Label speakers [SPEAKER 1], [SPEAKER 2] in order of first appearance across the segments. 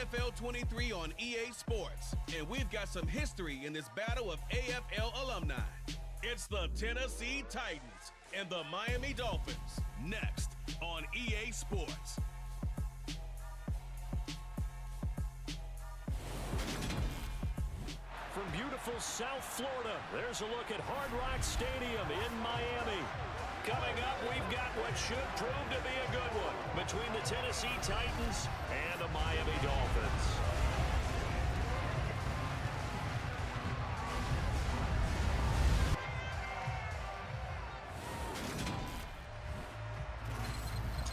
[SPEAKER 1] NFL 23 on EA Sports, and we've got some history in this battle of AFL alumni. It's the Tennessee Titans and the Miami Dolphins, next on EA Sports.
[SPEAKER 2] From beautiful South Florida, there's a look at Hard Rock Stadium in Miami. Coming up, we've got what should prove to be a good one between the Tennessee Titans and the Miami Dolphins.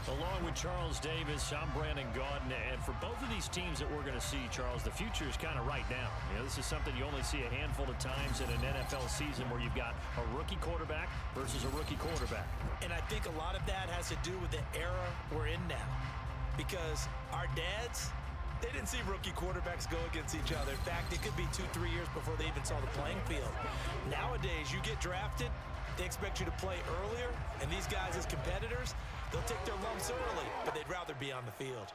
[SPEAKER 2] Along with Charles Davis, I'm Brandon Gaudin, and for both of these teams that we're going to see, Charles, the future is kind of right now. You know, this is something you only see a handful of times in an NFL season where you've got a rookie quarterback versus a rookie quarterback.
[SPEAKER 3] And I think a lot of that has to do with the era we're in now, because our dads, they didn't see rookie quarterbacks go against each other. In fact, it could be 2-3 years before they even saw the playing field. Nowadays, you get drafted, they expect you to play earlier, and these guys as competitors, they'll take their lumps early, but they'd rather be on the field.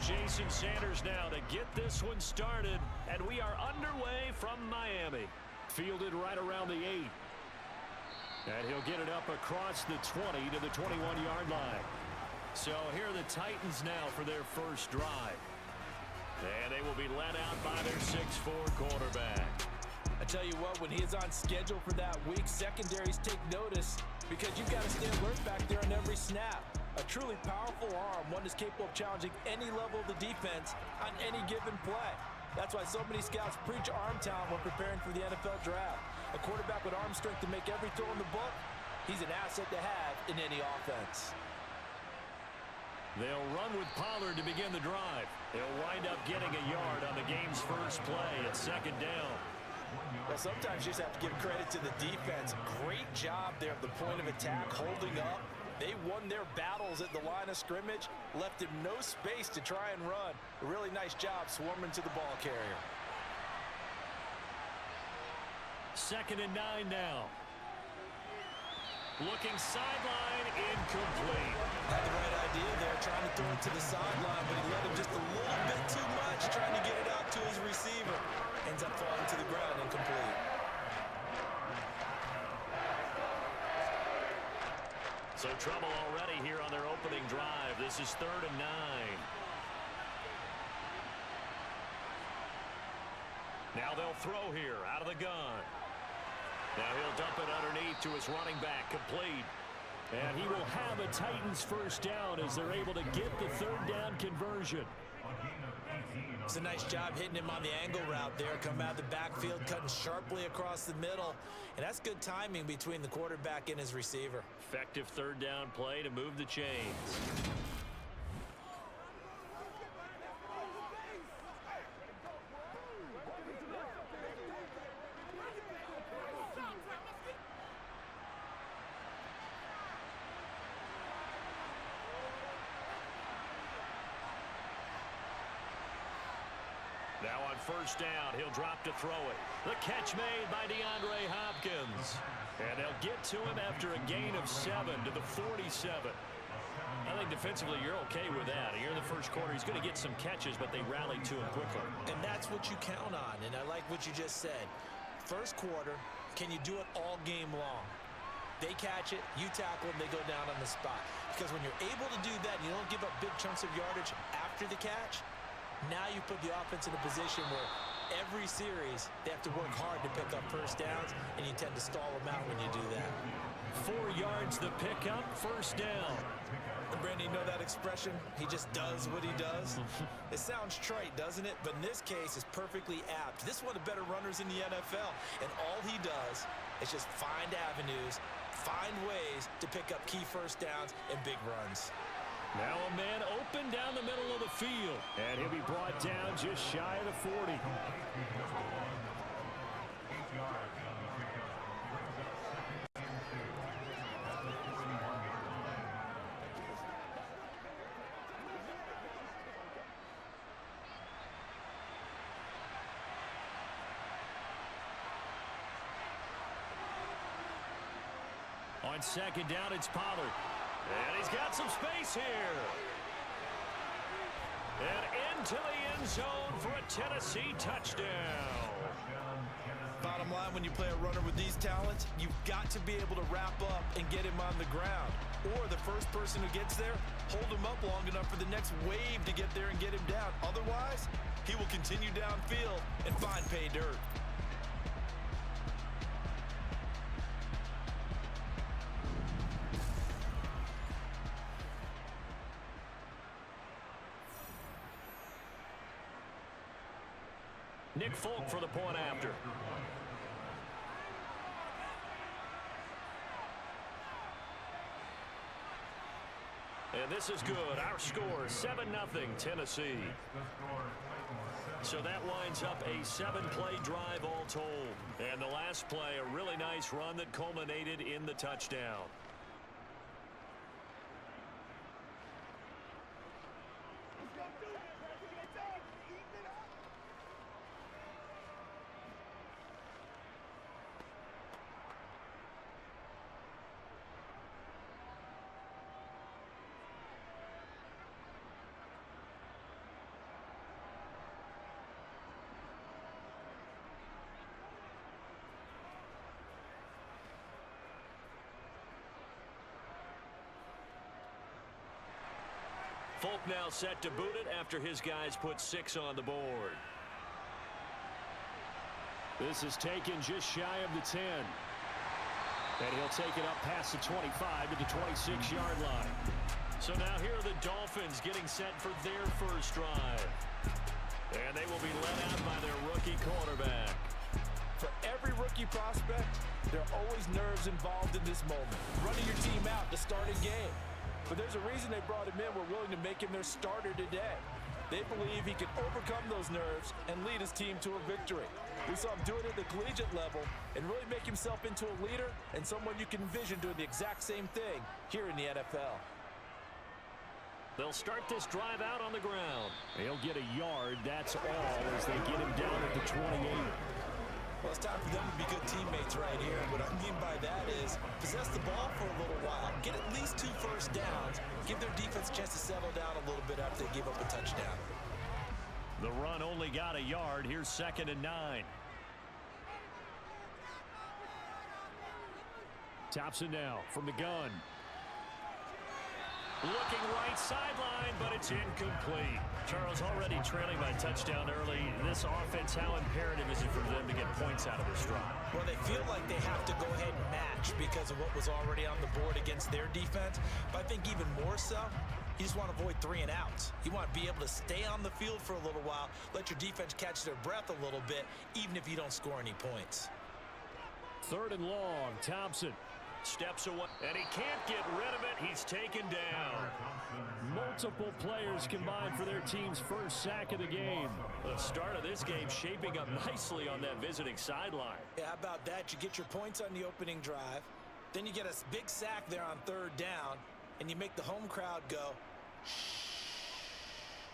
[SPEAKER 2] Jason Sanders now to get this one started, and we are underway from Miami. Fielded right around the 8. And he'll get it up across the 20 to the 21-yard line. So here are the Titans now for their first drive. And they will be led out by their 6'4 quarterback.
[SPEAKER 3] I tell you what, when he is on schedule for that week, secondaries take notice because you've got to stay alert back there on every snap. A truly powerful arm, one that's capable of challenging any level of the defense on any given play. That's why so many scouts preach arm talent when preparing for the NFL draft. A quarterback with arm strength to make every throw in the book, he's an asset to have in any offense.
[SPEAKER 2] They'll run with Pollard to begin the drive. He'll wind up getting a yard on the game's first play at second down.
[SPEAKER 3] Well, sometimes you just have to give credit to the defense. Great job there at the point of attack, holding up. They won their battles at the line of scrimmage, left him no space to try and run. A really nice job swarming to the ball carrier.
[SPEAKER 2] 2nd and 9 now. Looking sideline, incomplete.
[SPEAKER 3] Had the right idea there, trying to throw it to the sideline, but he let him just a little bit too much, trying to get it out to his receiver. Ends up falling to the ground, incomplete.
[SPEAKER 2] So trouble already here on their opening drive. This is 3rd and 9. Now they'll throw here out of the gun. Now he'll dump it underneath to his running back, complete. And he will have a Titans first down as they're able to get the 3rd down conversion.
[SPEAKER 3] It's a nice job hitting him on the angle route there. Come out of the backfield, cutting sharply across the middle. And that's good timing between the quarterback and his receiver.
[SPEAKER 2] Effective 3rd down play to move the chains. Now on 1st down, he'll drop to throw it. The catch made by DeAndre Hopkins. And they'll get to him after a gain of 7 to the 47. I think defensively you're okay with that. Here in the first quarter, he's going to get some catches, but they rally to him quickly.
[SPEAKER 3] And that's what you count on, and I like what you just said. First quarter, can you do it all game long? They catch it, you tackle them, they go down on the spot. Because when you're able to do that and you don't give up big chunks of yardage after the catch, now you put the offense in a position where every series, they have to work hard to pick up first downs, and you tend to stall them out when you do that.
[SPEAKER 2] 4 yards the pickup, first down.
[SPEAKER 3] And Brandon, you know that expression? He just does what he does. It sounds trite, doesn't it? But in this case, it's perfectly apt. This is one of the better runners in the NFL, and all he does is just find avenues, find ways to pick up key first downs and big runs.
[SPEAKER 2] Now a man open down the middle of the field, and he'll be brought down just shy of the 40. On second down, it's Pollard. And he's got some space here. And into the end zone for a Tennessee touchdown.
[SPEAKER 3] Bottom line, when you play a runner with these talents, you've got to be able to wrap up and get him on the ground. Or the first person who gets there, hold him up long enough for the next wave to get there and get him down. Otherwise, he will continue downfield and find pay dirt.
[SPEAKER 2] Nick Folk for the point after. And this is good. Our score, 7-0 Tennessee. So that winds up a 7-play drive all told. And the last play, a really nice run that culminated in the touchdown. Folk now set to boot it after his guys put 6 on the board. This is taken just shy of the 10. And he'll take it up past the 25 to the 26-yard line. So now here are the Dolphins getting set for their first drive. And they will be led out by their rookie quarterback.
[SPEAKER 3] For every rookie prospect, there are always nerves involved in this moment. Running your team out to start a game. But there's a reason they brought him in. We're willing to make him their starter today. They believe he can overcome those nerves and lead his team to a victory. We saw him do it at the collegiate level and really make himself into a leader and someone you can envision doing the exact same thing here in the NFL.
[SPEAKER 2] They'll start this drive out on the ground. He'll get a yard, that's all, as they get him down at the 28.
[SPEAKER 3] Well, it's time for them to be good teammates right here. What I mean by that is possess the ball for a little while, get at least 2 first downs, give their defense a chance to settle down a little bit after they give up a touchdown.
[SPEAKER 2] The run only got a yard. Here's 2nd and 9. Thompson now from the gun. Looking right sideline, but it's incomplete. Charles, already trailing by touchdown early. This offense, how imperative is it for them to get points out of this drive?
[SPEAKER 3] Well, they feel like they have to go ahead and match because of what was already on the board against their defense. But I think even more so, you just want to avoid 3 and outs. You want to be able to stay on the field for a little while, let your defense catch their breath a little bit, even if you don't score any points.
[SPEAKER 2] 3rd and long, Thompson steps away, and he can't get rid of it. He's taken down. Multiple players combined for their team's first sack of the game. The start of this game shaping up nicely on that visiting sideline.
[SPEAKER 3] Yeah, how about that? You get your points on the opening drive, then you get a big sack there on 3rd down, and you make the home crowd go, shh.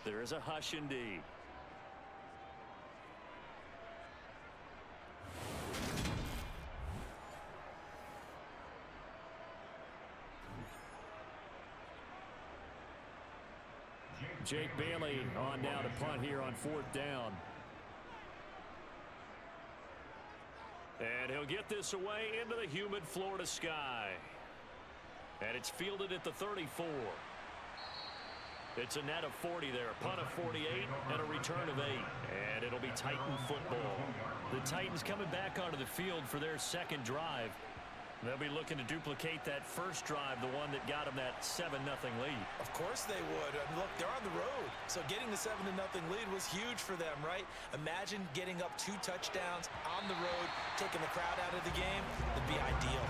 [SPEAKER 2] There is a hush indeed. Jake Bailey on now to punt here on 4th down. And he'll get this away into the humid Florida sky. And it's fielded at the 34. It's a net of 40 there, punt of 48, and a return of 8. And it'll be Titan football. The Titans coming back onto the field for their second drive. They'll be looking to duplicate that first drive, the one that got them that 7-0 lead.
[SPEAKER 3] Of course they would. I mean, look, they're on the road. So getting the 7-0 lead was huge for them, right? Imagine getting up 2 touchdowns on the road, taking the crowd out of the game. It'd be ideal.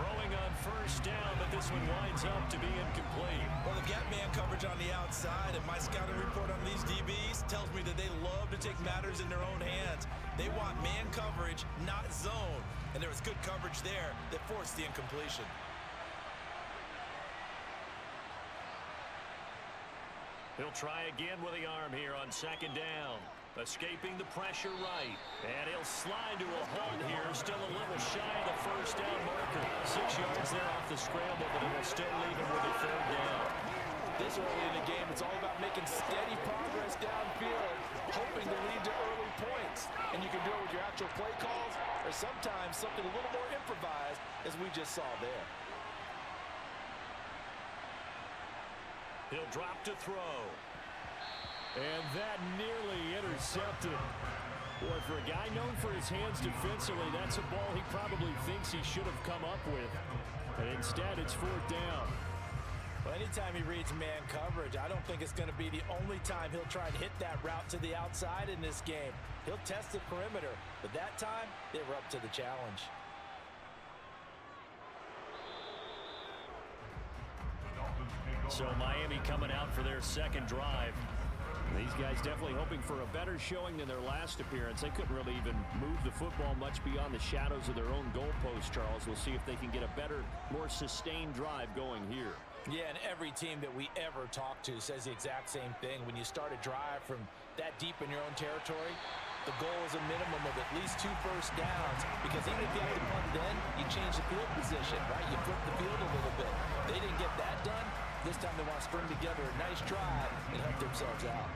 [SPEAKER 2] Throwing on first down, but this one winds up to be incomplete.
[SPEAKER 3] Well, they've got man coverage on the outside, and my scouting report on these DBs tells me that they love to take matters in their own hands. They want man coverage, not zone. And there was good coverage there that forced the incompletion.
[SPEAKER 2] He'll try again with the arm here on second down. Escaping the pressure right. And he'll slide to a halt here. Still a little shy of the first down marker. 6 yards there off the scramble, but it will still leave him with a third down.
[SPEAKER 3] This early in the game, it's all about making steady progress downfield, hoping to lead to early points. And you can do it with your actual play calls, or sometimes something a little more improvised, as we just saw there.
[SPEAKER 2] He'll drop to throw. And that nearly intercepted. Boy, for a guy known for his hands defensively, that's a ball he probably thinks he should have come up with. And instead, it's fourth down.
[SPEAKER 3] Well, anytime he reads man coverage, I don't think it's going to be the only time he'll try and hit that route to the outside in this game. He'll test the perimeter, but that time, they were up to the challenge.
[SPEAKER 2] So Miami coming out for their second drive. These guys definitely hoping for a better showing than their last appearance. They couldn't really even move the football much beyond the shadows of their own goalpost, Charles. We'll see if they can get a better, more sustained drive going here.
[SPEAKER 3] Yeah, and every team that we ever talk to says the exact same thing. When you start a drive from that deep in your own territory, the goal is a minimum of at least 2 first downs, because even if you have to punt then, you change the field position, right? You flip the field a little bit. They didn't get that done. This time they want to string together a nice drive and help themselves out.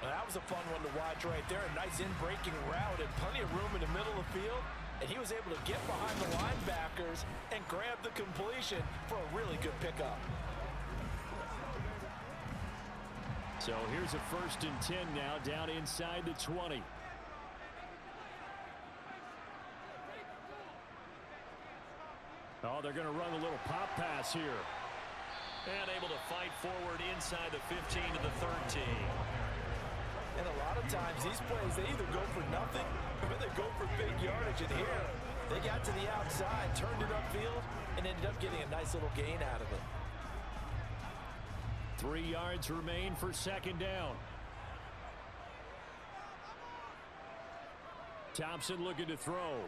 [SPEAKER 3] Well, that was a fun one to watch right there. A nice in-breaking route and plenty of room in the middle of the field. And he was able to get behind the linebackers and grab the completion for a really good pickup.
[SPEAKER 2] So here's a 1st and 10 now, down inside the 20. Oh, they're going to run a little pop pass here. And able to fight forward inside the 15 to the 13.
[SPEAKER 3] And a lot of times these plays, they either go for nothing or they go for big yardage. And here, they got to the outside, turned it upfield, and ended up getting a nice little gain out of it.
[SPEAKER 2] 3 yards remain for second down. Thompson looking to throw.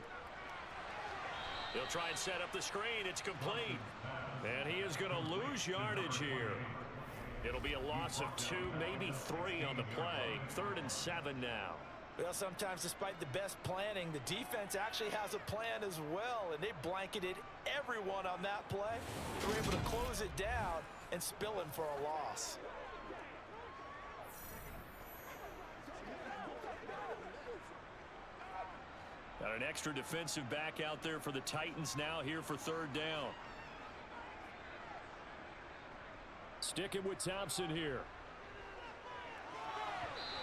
[SPEAKER 2] He'll try and set up the screen. It's complete. And he is going to lose yardage here. It'll be a loss of 2, maybe 3 on the play. 3rd and 7 now.
[SPEAKER 3] Well, sometimes despite the best planning, the defense actually has a plan as well, and they blanketed everyone on that play. They were able to close it down and spill him for a loss.
[SPEAKER 2] Got an extra defensive back out there for the Titans now here for 3rd down. Sticking with Thompson here.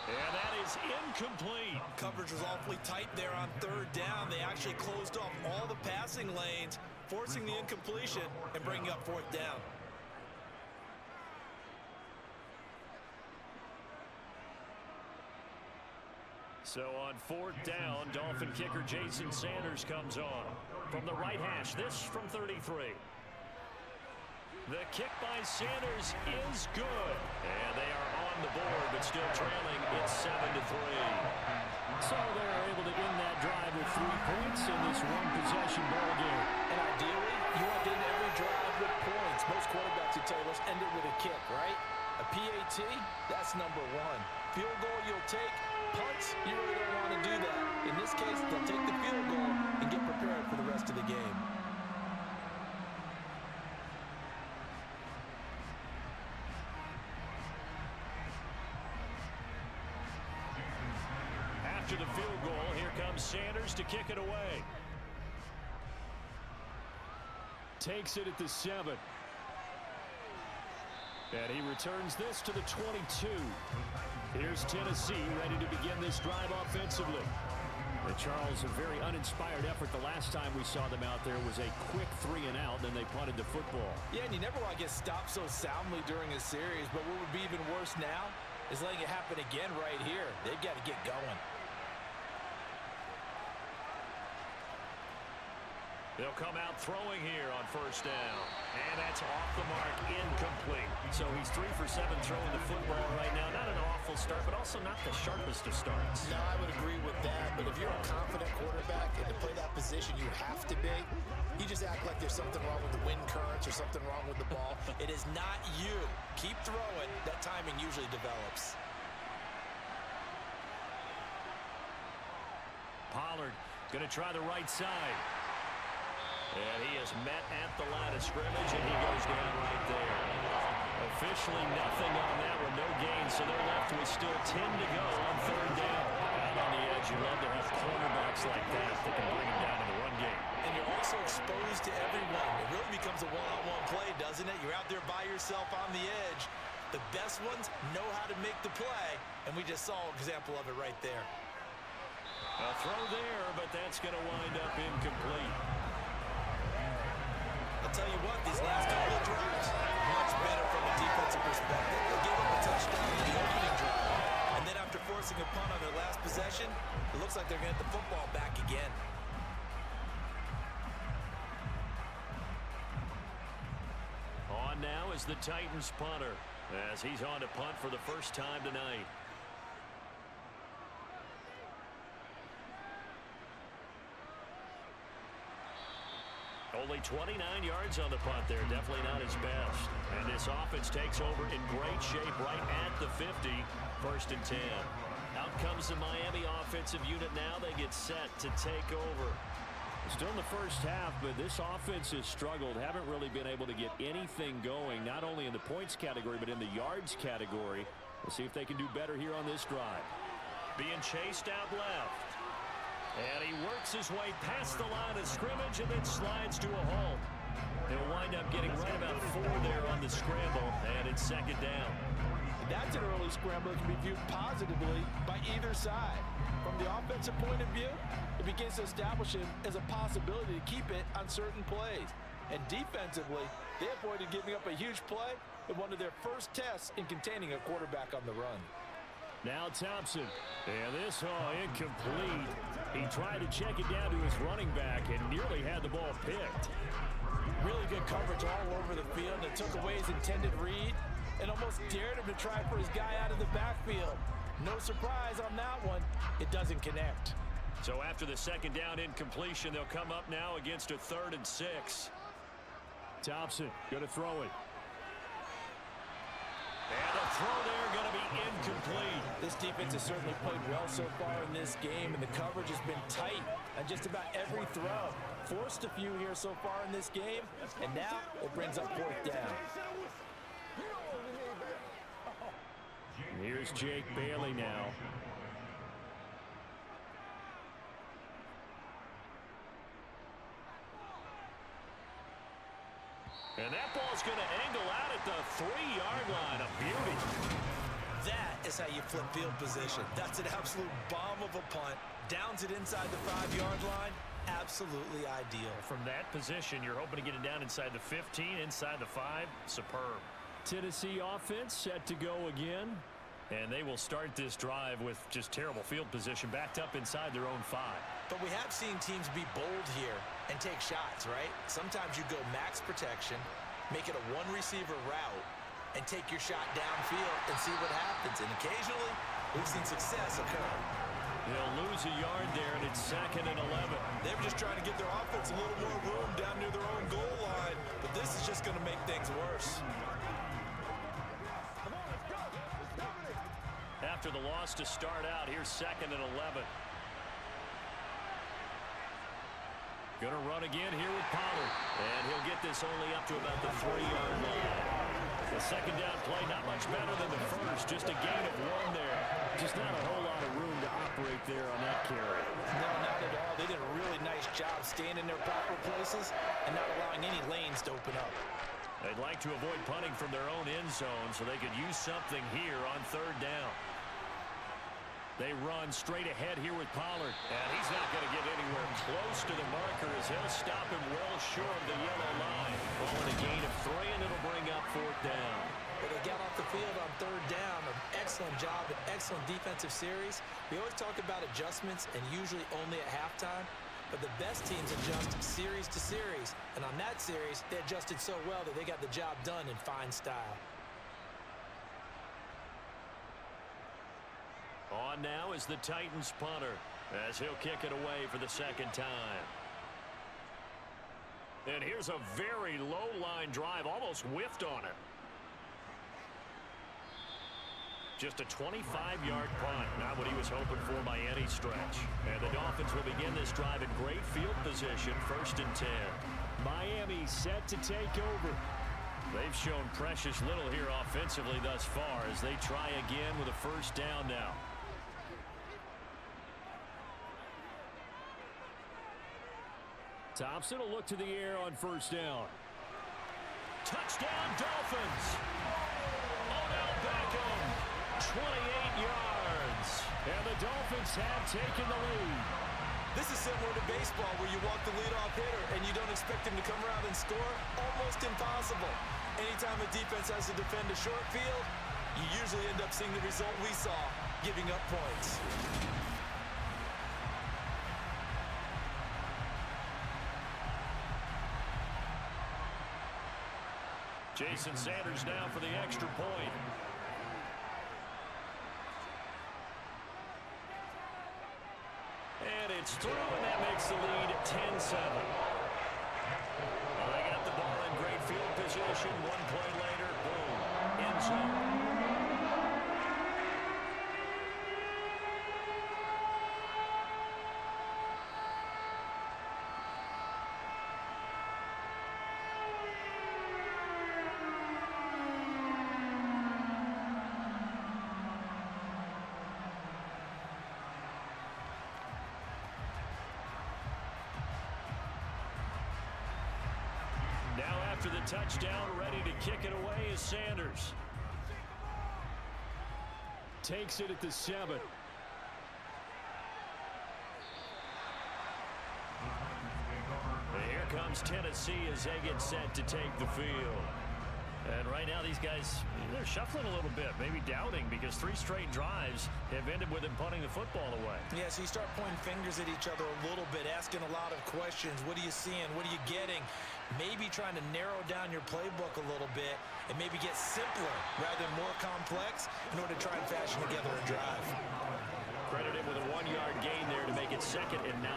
[SPEAKER 2] And that is incomplete.
[SPEAKER 3] Coverage was awfully tight there on 3rd down. They actually closed off all the passing lanes, forcing the incompletion and bringing up 4th down.
[SPEAKER 2] So on 4th down, Dolphin kicker Jason Sanders comes on. From the right hash, this from 33. The kick by Sanders is good. And they are on the board, but still trailing. It's 7-3. So they're able to end that drive with 3 points in this one-possession ball game.
[SPEAKER 3] And ideally, you want to end every drive with points. Most quarterbacks would tell you, let's end it with a kick, right? A PAT, that's number 1. Field goal you'll take. Punts, you really don't want to do that. In this case, they'll take the field goal and get prepared for the rest of the game.
[SPEAKER 2] After the field goal, here comes Sanders to kick it away. Takes it at the 7. And he returns this to the 22. Here's Tennessee ready to begin this drive offensively. Charles, a very uninspired effort the last time we saw them out there was a quick 3-and-out, then they punted the football.
[SPEAKER 3] Yeah, and you never want to get stopped so soundly during a series, but what would be even worse now is letting it happen again right here. They've got to get going.
[SPEAKER 2] They'll come out throwing here on first down. And that's off the mark, incomplete. So he's 3 for 7 throwing the football right now. Not an awful start, but also not the sharpest of starts.
[SPEAKER 3] No, I would agree with that. But if you're a confident quarterback and to play that position, you have to be. You just act like there's something wrong with the wind currents or something wrong with the ball. It is not you. Keep throwing. That timing usually develops.
[SPEAKER 2] Pollard going to try the right side. And he is met at the line of scrimmage, and he goes down right there. Officially nothing on that one, no gain, so they're left with still 10 to go on third down. Out on the edge, you love to have cornerbacks like that that can bring him down in the run game.
[SPEAKER 3] And you're also exposed to everyone. It really becomes a one-on-one play, doesn't it? You're out there by yourself on the edge. The best ones know how to make the play, and we just saw an example of it right there.
[SPEAKER 2] A throw there, but that's going to wind up incomplete.
[SPEAKER 3] I'll tell you what, these last couple of drives, much better from a defensive perspective. They gave up a touchdown in the opening drive, and then after forcing a punt on their last possession, it looks like they're going to get the football back again.
[SPEAKER 2] On now is the Titans punter, as he's on to punt for the first time tonight. Only 29 yards on the punt there. Definitely not his best. And this offense takes over in great shape right at the 50. First and 10. Out comes the Miami offensive unit now. They get set to take over. Still in the first half, but this offense has struggled. Haven't really been able to get anything going, not only in the points category, but in the yards category. We'll see if they can do better here on this drive. Being chased out left. And he works his way past the line of scrimmage and then slides to a halt. He'll wind up getting right about 4 there on the scramble, and it's second down.
[SPEAKER 3] That's an early scramble that can be viewed positively by either side. From the offensive point of view, it begins to establish him as a possibility to keep it on certain plays. And defensively, they avoided giving up a huge play in one of their first tests in containing a quarterback on the run.
[SPEAKER 2] Now Thompson, and this incomplete. He tried to check it down to his running back and nearly had the ball picked.
[SPEAKER 3] Really good coverage all over the field. It took away his intended read and almost dared him to try for his guy out of the backfield. No surprise on that one. It doesn't connect.
[SPEAKER 2] So after the second down incompletion, they'll come up now against a 3rd and 6. Thompson going to throw it. And a throw there going to be incomplete.
[SPEAKER 3] This defense has certainly played well so far in this game, and the coverage has been tight on just about every throw. Forced a few here so far in this game, and now it brings up 4th down.
[SPEAKER 2] Here's Jake Bailey now. And that ball's going to angle out at the 3-yard line. A beauty.
[SPEAKER 3] That is how you flip field position. That's an absolute bomb of a punt. Downs it inside the 5-yard line. Absolutely ideal.
[SPEAKER 2] From that position, you're hoping to get it down inside the 15, inside the 5. Superb. Tennessee offense set to go again. And they will start this drive with just terrible field position, backed up inside their own 5.
[SPEAKER 3] But we have seen teams be bold here and take shots, right? Sometimes you go max protection, make it a one-receiver route, and take your shot downfield and see what happens. And occasionally, we've seen success occur.
[SPEAKER 2] They'll lose a yard there, and it's 2nd and 11.
[SPEAKER 3] They were just trying to give their offense a little more room down near their own goal line, but this is just going to make things worse.
[SPEAKER 2] After the loss to start out, here's 2nd and 11. Going to run again here with Pollard. And he'll get this only up to about the 3-yard line. The second down play, not much better than the first. Just a gain of 1 there. Just not a whole lot of room to operate there on that carry.
[SPEAKER 3] No, not at all. They did a really nice job staying in their proper places and not allowing any lanes to open up.
[SPEAKER 2] They'd like to avoid punting from their own end zone so they could use something here on third down. They run straight ahead here with Pollard. And he's not going to get anywhere close to the marker as he'll stop him well short of the yellow line. Ball in a gain of 3, and it'll bring up fourth down.
[SPEAKER 3] Well, they got off the field on third down. An excellent job, an excellent defensive series. We always talk about adjustments, and usually only at halftime. But the best teams adjust series to series. And on that series, they adjusted so well that they got the job done in fine style.
[SPEAKER 2] On now is the Titans punter as he'll kick it away for the second time. And here's a very low line drive, almost whiffed on it. Just a 25-yard punt, not what he was hoping for by any stretch. And the Dolphins will begin this drive in great field position, 1st and 10. Miami set to take over. They've shown precious little here offensively thus far as they try again with a first down now. Thompson will look to the air on first down. Touchdown, Dolphins! Odell Beckham, 28 yards. And the Dolphins have taken the lead.
[SPEAKER 3] This is similar to baseball where you walk the leadoff hitter and you don't expect him to come around and score. Almost impossible. Anytime a defense has to defend a short field, you usually end up seeing the result we saw, giving up points.
[SPEAKER 2] Jason Sanders now for the extra point. And it's through, and that makes the lead 10-7. Well, they got the ball in great field position. One play later, boom, end zone. Now after the touchdown, ready to kick it away is Sanders. Takes it at the 7. Here comes Tennessee as they get set to take the field. And right now these guys, they're shuffling a little bit, maybe doubting, because 3 straight drives have ended with them punting the football away.
[SPEAKER 3] Yeah, so you start pointing fingers at each other a little bit, asking a lot of questions. What are you seeing? What are you getting? Maybe trying to narrow down your playbook a little bit and maybe get simpler rather than more complex in order to try and fashion together a drive.
[SPEAKER 2] Credited with a 1-yard gain there to make it 2nd and 9.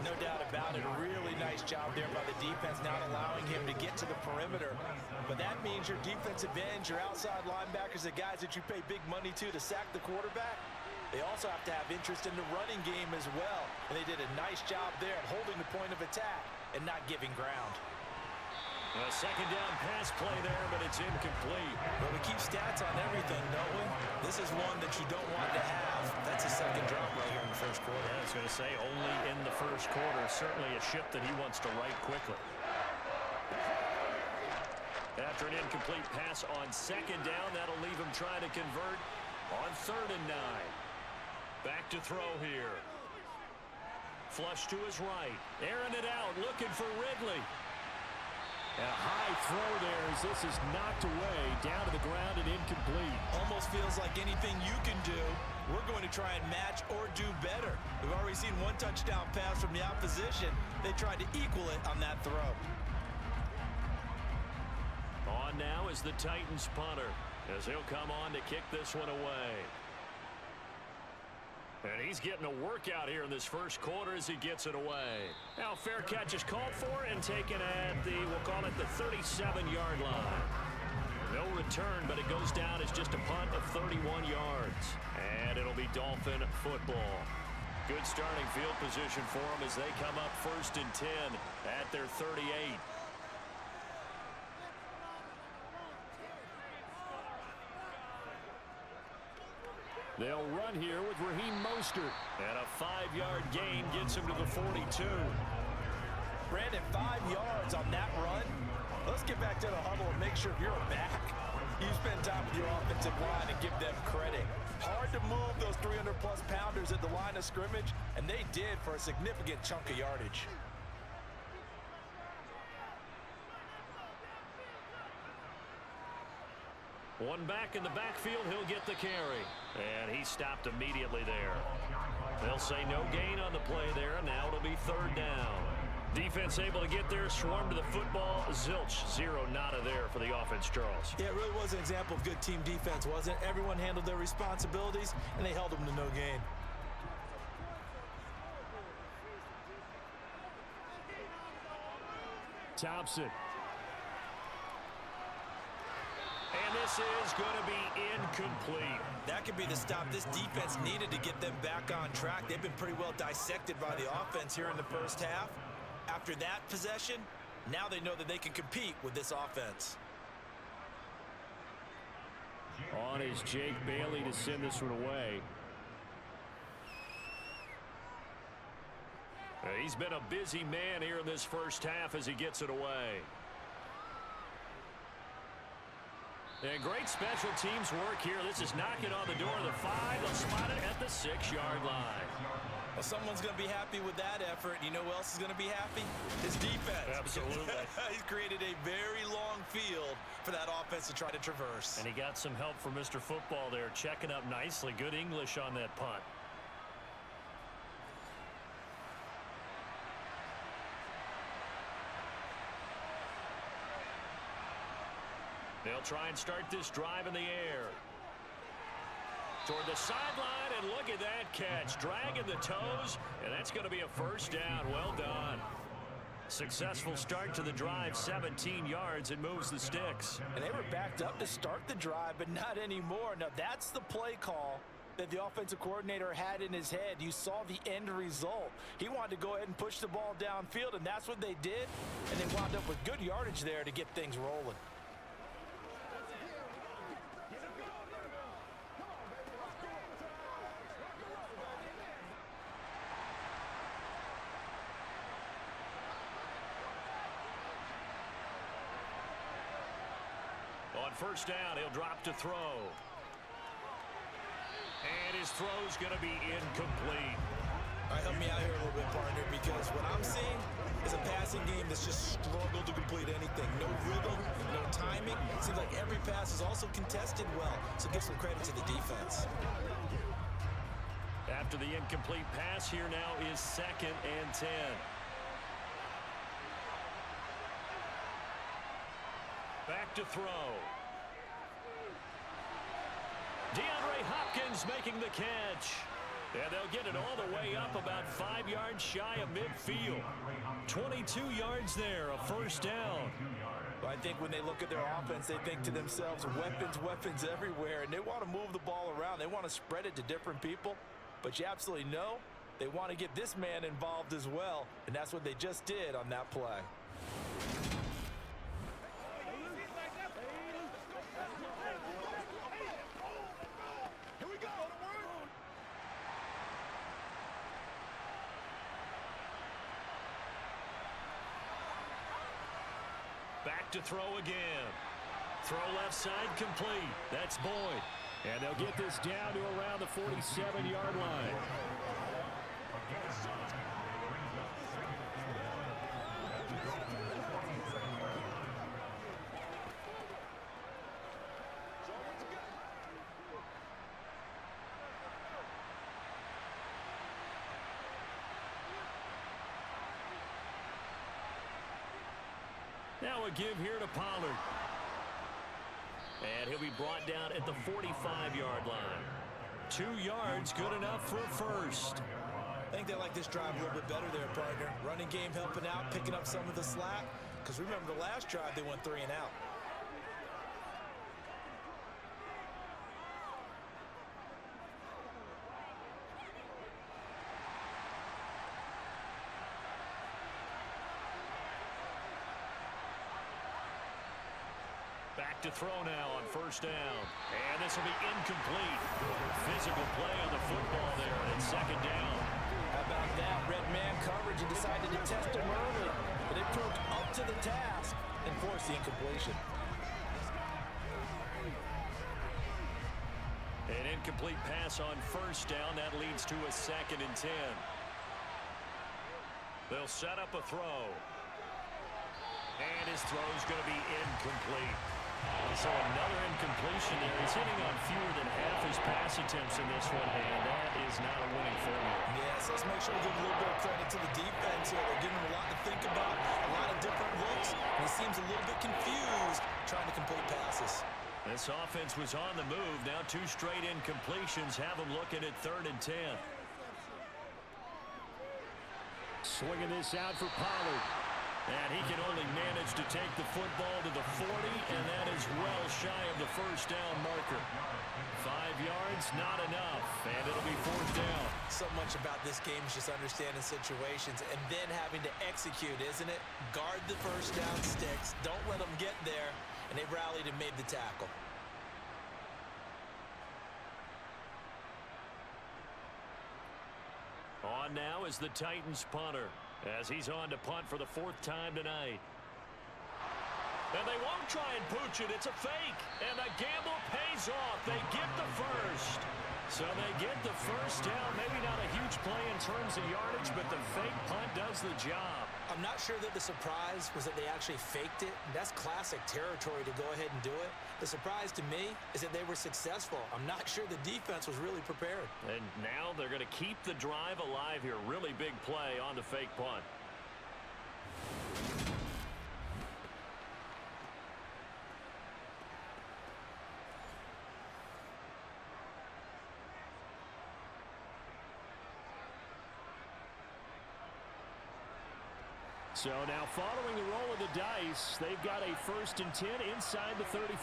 [SPEAKER 3] No doubt about it. A really nice job there by the defense, not allowing him to get to the perimeter. But that means your defensive ends, your outside linebackers, the guys that you pay big money to sack the quarterback, they also have to have interest in the running game as well. And they did a nice job there of holding the point of attack and not giving ground.
[SPEAKER 2] A 2nd down pass play there, but it's incomplete.
[SPEAKER 3] Well, we keep stats on everything, don't we? This is one that you don't want to have. That's a 2nd drop right here in the 1st quarter.
[SPEAKER 2] I was going to say only in the 1st quarter. Certainly a ship that he wants to right quickly. After an incomplete pass on 2nd down, that'll leave him trying to convert on 3rd and 9. Back to throw here. Flush to his right. Airing it out, looking for Ridley. And a high throw there as this is knocked away, down to the ground and incomplete.
[SPEAKER 3] Almost feels like anything you can do, we're going to try and match or do better. We've already seen 1 touchdown pass from the opposition. They tried to equal it on that throw.
[SPEAKER 2] On now is the Titans punter as he'll come on to kick this one away. And he's getting a workout here in this 1st quarter as he gets it away. Now fair catch is called for and taken at the, we'll call it the 37-yard line. No return, but it goes down as just a punt of 31 yards. And it'll be Dolphin football. Good starting field position for them as they come up 1st and 10 at their 38. They'll run here with Raheem Mostert. And a 5-yard gain gets him to the 42.
[SPEAKER 3] Brandon, 5 yards on that run. Let's get back to the huddle and make sure if you're a back, you spend time with your offensive line and give them credit. Hard to move those 300-plus pounders at the line of scrimmage, and they did for a significant chunk of yardage.
[SPEAKER 2] One back in the backfield, he'll get the carry. And he stopped immediately there. They'll say no gain on the play there, and now it'll be 3rd down. Defense able to get there, swarm to the football. Zilch, 0 nada there for the offense, Charles.
[SPEAKER 3] Yeah, it really was an example of good team defense, wasn't it? Everyone handled their responsibilities, and they held them to no gain.
[SPEAKER 2] Thompson. And this is going to be incomplete.
[SPEAKER 3] That could be the stop this defense needed to get them back on track. They've been pretty well dissected by the offense here in the first half. After that possession, now they know that they can compete with this offense.
[SPEAKER 2] On is Jake Bailey to send this one away. He's been a busy man here in this first half as he gets it away. And great special teams work here. This is knocking on the door of the 5. They'll spot it at the 6-yard line.
[SPEAKER 3] Well, someone's going to be happy with that effort. You know who else is going to be happy? His defense.
[SPEAKER 2] Absolutely.
[SPEAKER 3] He's created a very long field for that offense to try to traverse.
[SPEAKER 2] And he got some help from Mr. Football there, checking up nicely. Good English on that punt. They'll try and start this drive in the air. Toward the sideline, and look at that catch. Dragging the toes, and that's going to be a 1st down. Well done. Successful start to the drive, 17 yards, and moves the sticks.
[SPEAKER 3] And they were backed up to start the drive, but not anymore. Now, that's the play call that the offensive coordinator had in his head. You saw the end result. He wanted to go ahead and push the ball downfield, and that's what they did. And they wound up with good yardage there to get things rolling.
[SPEAKER 2] On 1st down, he'll drop to throw. And his throw's going to be incomplete.
[SPEAKER 3] All right, help me out here a little bit, partner, because what I'm seeing is a passing game that's just struggled to complete anything. No rhythm, no timing. It seems like every pass is also contested well, so give some credit to the defense.
[SPEAKER 2] After the incomplete pass, here now is 2nd and 10. Back to throw. DeAndre Hopkins making the catch. And they'll get it all the way up about 5 yards shy of midfield. 22 yards there, a 1st down.
[SPEAKER 3] Well, I think when they look at their offense, they think to themselves, weapons, weapons everywhere. And they want to move the ball around. They want to spread it to different people. But you absolutely know they want to get this man involved as well. And that's what they just did on that play.
[SPEAKER 2] Back to throw again. Throw left side complete. That's Boyd. And they'll get this down to around the 47-yard line. Now a give here to Pollard. And he'll be brought down at the 45-yard line. 2 yards, good enough for a 1st.
[SPEAKER 3] I think they like this drive a little bit better there, partner. Running game helping out, picking up some of the slack. Because remember, the last drive, they went 3 and out.
[SPEAKER 2] Back to throw now on 1st down. And this will be incomplete. Physical play on the football there, and it's 2nd down.
[SPEAKER 3] How about that? Red man coverage and decided to test him early. completion.
[SPEAKER 2] An incomplete pass on first down. That leads to a 2nd and 10. They'll set up a throw. And his throw is going to be incomplete. So another incompletion there. He's hitting on fewer than half his pass attempts in this one, and that is not a winning formula.
[SPEAKER 3] Yes, let's make sure we give a little bit of credit to the defense here. They're giving him a lot to think about, a lot of different looks, and he seems a little bit confused trying to complete passes.
[SPEAKER 2] This offense was on the move. Now 2 straight incompletions have him looking at 3rd and 10. Swinging this out for Pollard. And he can only manage to take the football to the 40, and that is well shy of the first down marker. 5 yards, not enough, and it'll be 4th down.
[SPEAKER 3] So much about this game is just understanding situations and then having to execute, isn't it? Guard the first down sticks. Don't let them get there, and they rallied and made the tackle.
[SPEAKER 2] On now is the Titans punter, as he's on to punt for the 4th time tonight. And they won't try and pooch it. It's a fake. And the gamble pays off. They get the first. So they get the first down. Maybe not a huge play in terms of yardage, but the fake punt does the job.
[SPEAKER 3] I'm not sure that the surprise was that they actually faked it. That's classic territory to go ahead and do it. The surprise to me is that they were successful. I'm not sure the defense was really prepared.
[SPEAKER 2] And now they're going to keep the drive alive here. Really big play on the fake punt. So now following the roll of the dice, they've got a 1st and 10 inside the 35.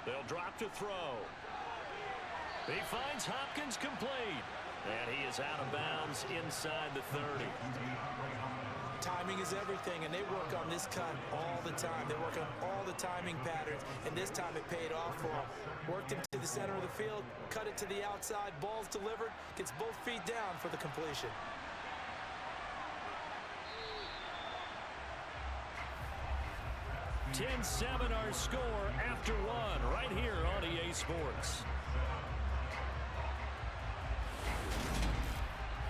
[SPEAKER 2] They'll drop to throw. He finds Hopkins complete. And he is out of bounds inside the 30.
[SPEAKER 3] Timing is everything, and they work on this cut all the time. They work on all the timing patterns, and this time it paid off for him. Worked him to the center of the field, cut it to the outside, ball's delivered, gets both feet down for the completion.
[SPEAKER 2] 10-7 our score after 1 right here on EA Sports.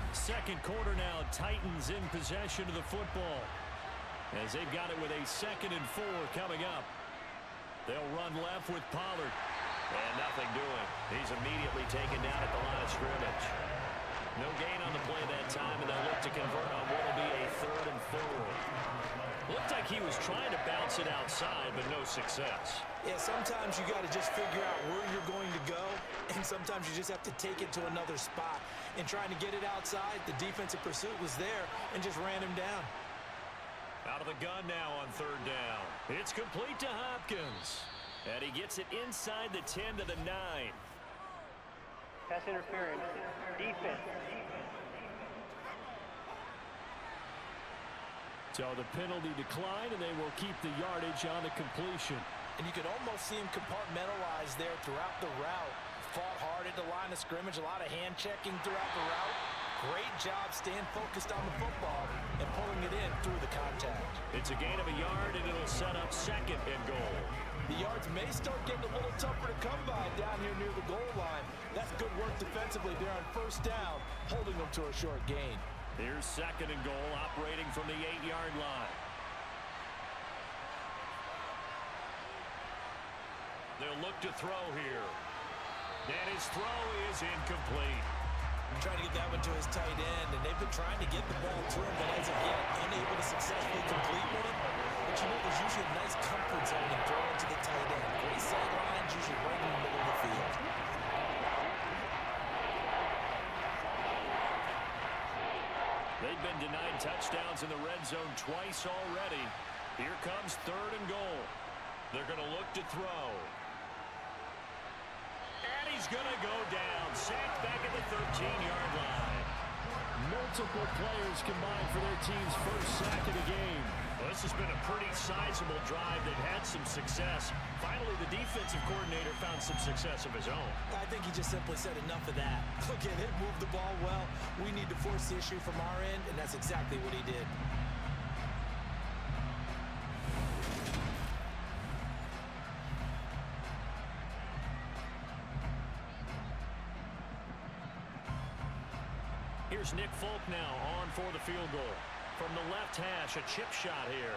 [SPEAKER 2] Second quarter now, Titans in possession of the football as they've got it with a 2nd and 4 coming up. They'll run left with Pollard, and nothing doing. He's immediately taken down at the line of scrimmage. No gain on the play that time, and they'll look to convert on what will be a 3rd and 4. Looked like he was trying to bounce it outside, but no success.
[SPEAKER 3] Yeah, sometimes you got to just figure out where you're going to go, and sometimes you just have to take it to another spot. And trying to get it outside, the defensive pursuit was there and just ran him down.
[SPEAKER 2] Out of the gun now on 3rd down. It's complete to Hopkins. And he gets it inside the 10 to the 9.
[SPEAKER 4] Pass interference. Defense.
[SPEAKER 2] So the penalty declined, and they will keep the yardage on the completion.
[SPEAKER 3] And you could almost see him compartmentalize there throughout the route. Fought hard at the line of scrimmage, a lot of hand checking throughout the route. Great job staying focused on the football and pulling it in through the contact.
[SPEAKER 2] It's a gain of a yard, and it'll set up 2nd and goal.
[SPEAKER 3] The yards may start getting a little tougher to come by down here near the goal line. That's good work defensively there on 1st down, holding them to a short gain.
[SPEAKER 2] Here's 2nd and goal, operating from the 8-yard line. They'll look to throw here. And his throw is incomplete.
[SPEAKER 3] Trying to get that one to his tight end, and they've been trying to get the ball to him, but as of yet, unable to successfully complete with it. But you know, there's usually a nice comfort zone in throwing to the tight end. Great sidelines, usually right in the middle of the field.
[SPEAKER 2] They've been denied touchdowns in the red zone twice already. Here comes 3rd and goal. They're going to look to throw. And he's going to go down. Sacked back at the 13-yard line. Multiple players combined for their team's first sack of the game. Well, this has been a pretty sizable drive. They've had some success. Finally, the defensive coordinator found some success of his own.
[SPEAKER 3] I think he just simply said enough of that. Look at him, move the ball well. We need to force the issue from our end, and that's exactly what he did.
[SPEAKER 2] field goal. From the left hash, a chip shot here.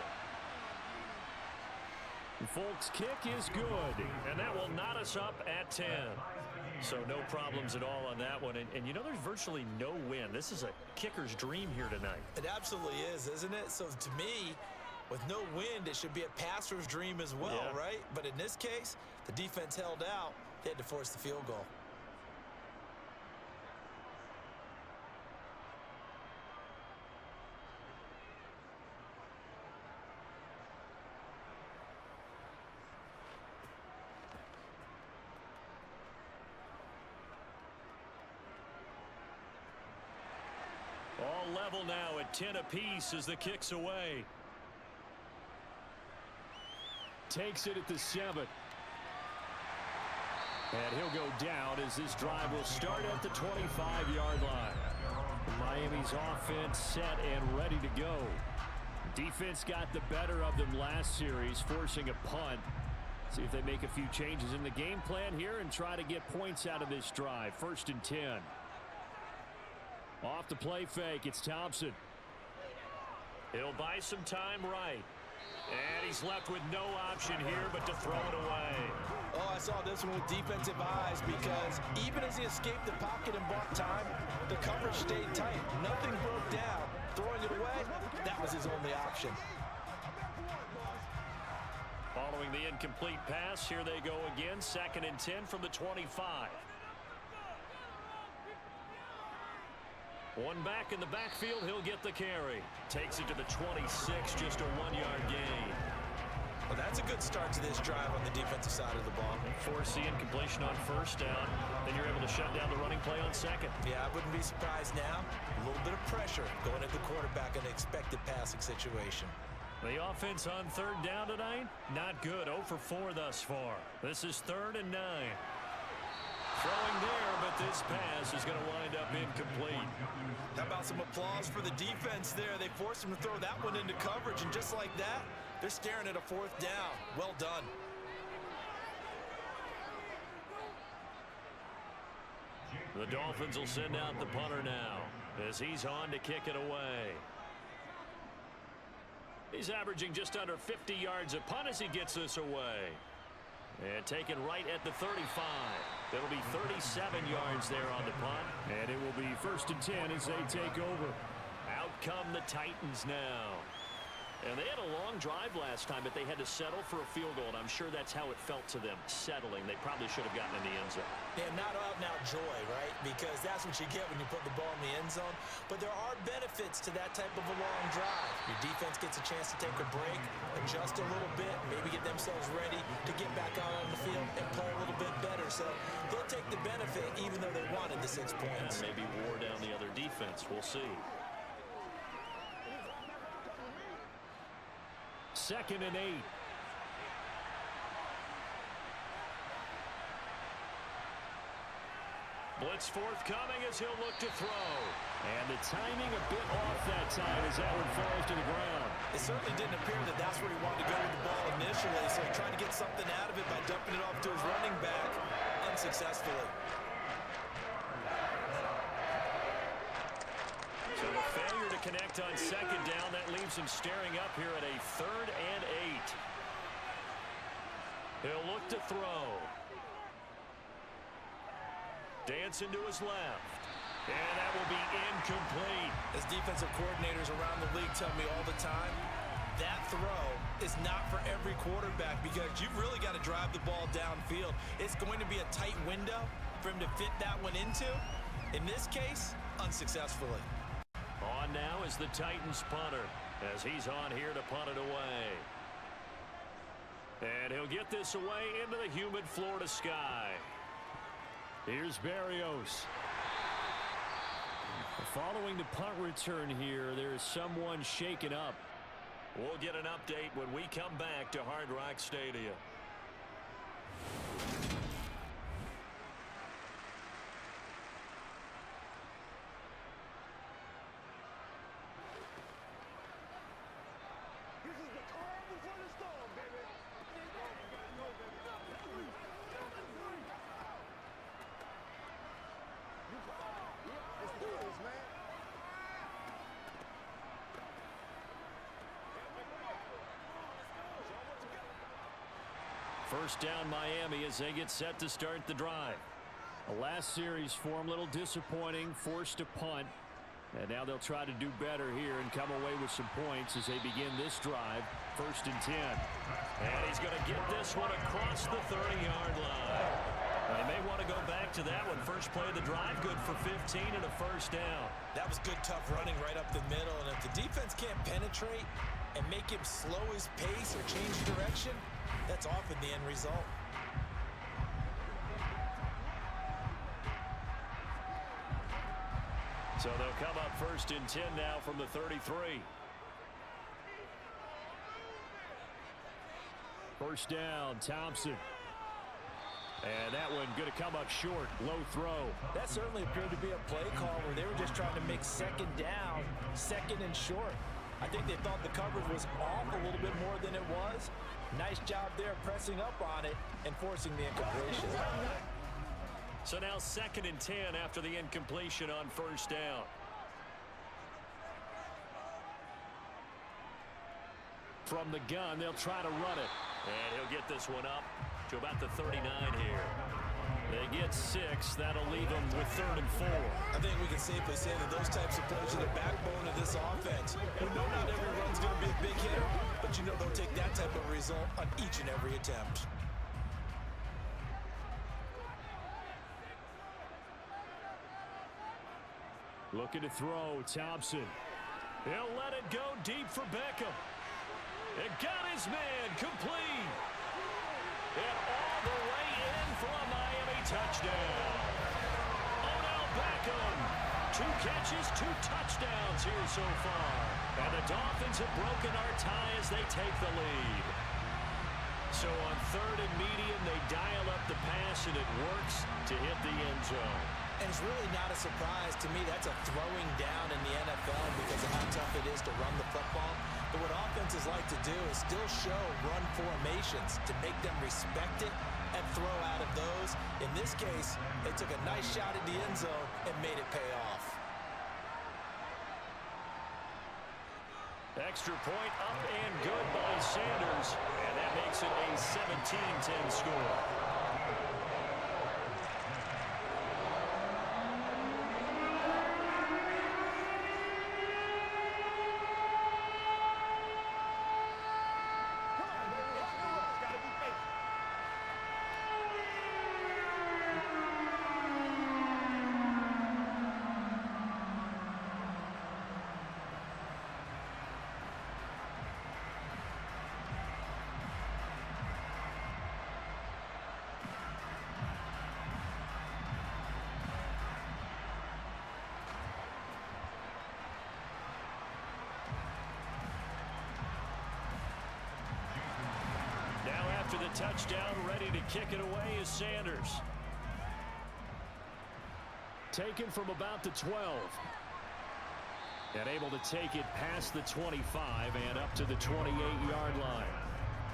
[SPEAKER 2] Folks, kick is good, and that will knot us up at 10. So no problems at all on that one. And you know, there's virtually no wind. This is a kicker's dream here tonight.
[SPEAKER 3] It absolutely is, isn't it? So to me, with no wind, it should be a passer's dream as well, right? But in this case, the defense held out. They had to force the field goal.
[SPEAKER 2] All level now at 10 apiece as the kick's away. Takes it at the 7. And he'll go down as this drive will start at the 25-yard line. Miami's offense set and ready to go. Defense got the better of them last series, forcing a punt. See if they make a few changes in the game plan here and try to get points out of this drive. 1st and 10. Off the play fake, it's Thompson. He'll buy some time right. And he's left with no option here but to throw it away.
[SPEAKER 3] Oh, I saw this one with defensive eyes because even as he escaped the pocket and bought time, the coverage stayed tight. Nothing broke down. Throwing it away, that was his only option.
[SPEAKER 2] Following the incomplete pass, here they go again. 2nd and 10 from the 25. One back in the backfield, he'll get the carry. Takes it to the 26, just a 1-yard gain.
[SPEAKER 3] Well, that's a good start to this drive on the defensive side of the ball.
[SPEAKER 2] Force the incompletion on 1st down. Then you're able to shut down the running play on 2nd.
[SPEAKER 3] Yeah, I wouldn't be surprised now. A little bit of pressure going at the quarterback in an expected passing situation.
[SPEAKER 2] The offense on 3rd down tonight, not good. 0 for 4 thus far. This is 3rd and 9. Throwing there, but this pass is going to wind up incomplete.
[SPEAKER 3] How about some applause for the defense there? They forced him to throw that one into coverage, and just like that, they're staring at a 4th down. Well done.
[SPEAKER 2] The Dolphins will send out the punter now as he's on to kick it away. He's averaging just under 50 yards a punt as he gets this away. And taken right at the 35. It'll be 37 yards there on the punt. And it will be 1st and 10 as they take over. Out come the Titans now. And they had a long drive last time, but they had to settle for a field goal. And I'm sure that's how it felt to them, settling. They probably should have gotten in the end zone.
[SPEAKER 3] Yeah, not out and out joy, right? Because that's what you get when you put the ball in the end zone. But there are benefits to that type of a long drive. Your defense gets a chance to take a break, adjust a little bit, maybe get themselves ready to get back out on the field and play a little bit better. So they'll take the benefit even though they wanted the 6 points.
[SPEAKER 2] And maybe wore down the other defense. We'll see. 2nd and 8. Blitz forthcoming as he'll look to throw. And the timing a bit off that time as that one falls to the ground.
[SPEAKER 3] It certainly didn't appear that that's where he wanted to go with the ball initially, so he tried to get something out of it by dumping it off to his running back unsuccessfully.
[SPEAKER 2] So the failure to connect on 2nd down, that leaves him staring up here at a 3rd and 8. He'll look to throw. Dancing to his left. And that will be incomplete.
[SPEAKER 3] As defensive coordinators around the league tell me all the time, that throw is not for every quarterback because you've really got to drive the ball downfield. It's going to be a tight window for him to fit that one into. In this case, unsuccessfully.
[SPEAKER 2] On now is the Titans punter as he's on here to punt it away. And he'll get this away into the humid Florida sky. Here's Berrios. Following the punt return here, there's someone shaken up. We'll get an update when we come back to Hard Rock Stadium. First down Miami as they get set to start the drive. The last series for them, a little disappointing, forced a punt. And now they'll try to do better here and come away with some points as they begin this drive. First and 10. And he's going to get this one across the 30-yard line. They may want to go back to that one. First play of the drive, good for 15 and a first down.
[SPEAKER 3] That was good, tough running right up the middle. And if the defense can't penetrate and make him slow his pace or change direction, that's often the end result.
[SPEAKER 2] So they'll come up first and 10 now from the 33. First down, Thompson. And that one going to come up short, low throw.
[SPEAKER 3] That certainly appeared to be a play call where they were just trying to make second down, second and short. I think they thought the coverage was off a little bit more than it was. Nice job there pressing up on it and forcing the incompletion.
[SPEAKER 2] So now second and 10 after the incompletion on first down. From the gun, they'll try to run it. And he'll get this one up to about the 39 here. They get 6. That'll leave them with 3rd and 4.
[SPEAKER 3] I think we can safely say that those types of plays are the backbone of this offense. We know not every run's going to be a big hitter, but you know they'll take that type of result on each and every attempt.
[SPEAKER 2] Looking to throw, Thompson. He'll let it go deep for Beckham. It got his man complete. And all the way in for a Miami touchdown. Odell Beckham. 2 catches, 2 touchdowns here so far. And the Dolphins have broken our tie as they take the lead. So on 3rd and medium, they dial up the pass, and it works to hit the end zone.
[SPEAKER 3] And it's really not a surprise to me. That's a throwing down in the NFL because of how tough it is to run the football. But what offenses like to do is still show run formations to make them respect it and throw out of those. In this case, they took a nice shot at the end zone and made it pay off.
[SPEAKER 2] Extra point up and good by Sanders. And that makes it a 17-10 score. After the touchdown, ready to kick it away is Sanders. Taken from about the 12. And able to take it past the 25 and up to the 28-yard line.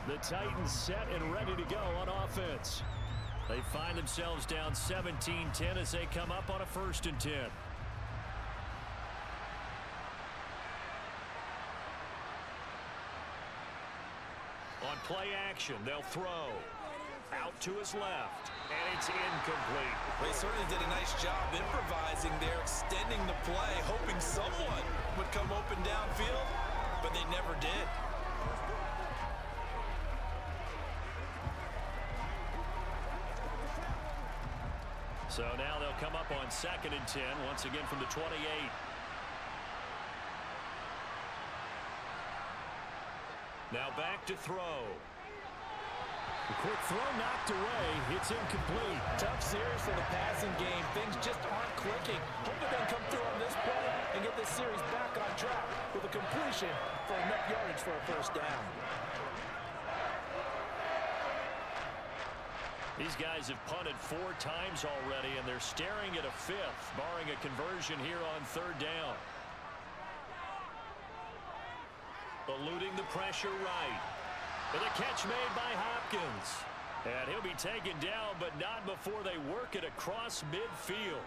[SPEAKER 2] The Titans set and ready to go on offense. They find themselves down 17-10 as they come up on a 1st and 10. On play action, they'll throw. Out to his left, and it's incomplete.
[SPEAKER 3] They certainly did a nice job improvising there, extending the play, hoping someone would come open downfield, but they never did.
[SPEAKER 2] So now they'll come up on 2nd and 10, once again from the 28. Now back to throw. A quick throw knocked away. It's incomplete.
[SPEAKER 3] Tough series for the passing game. Things just aren't clicking. Hopefully they can come through on this play and get this series back on track with a completion for enough yardage for a first down.
[SPEAKER 2] These guys have punted 4 times already, and they're staring at a 5th, barring a conversion here on 3rd down. Eluding the pressure right. And the catch made by Hopkins. And he'll be taken down, but not before they work it across midfield.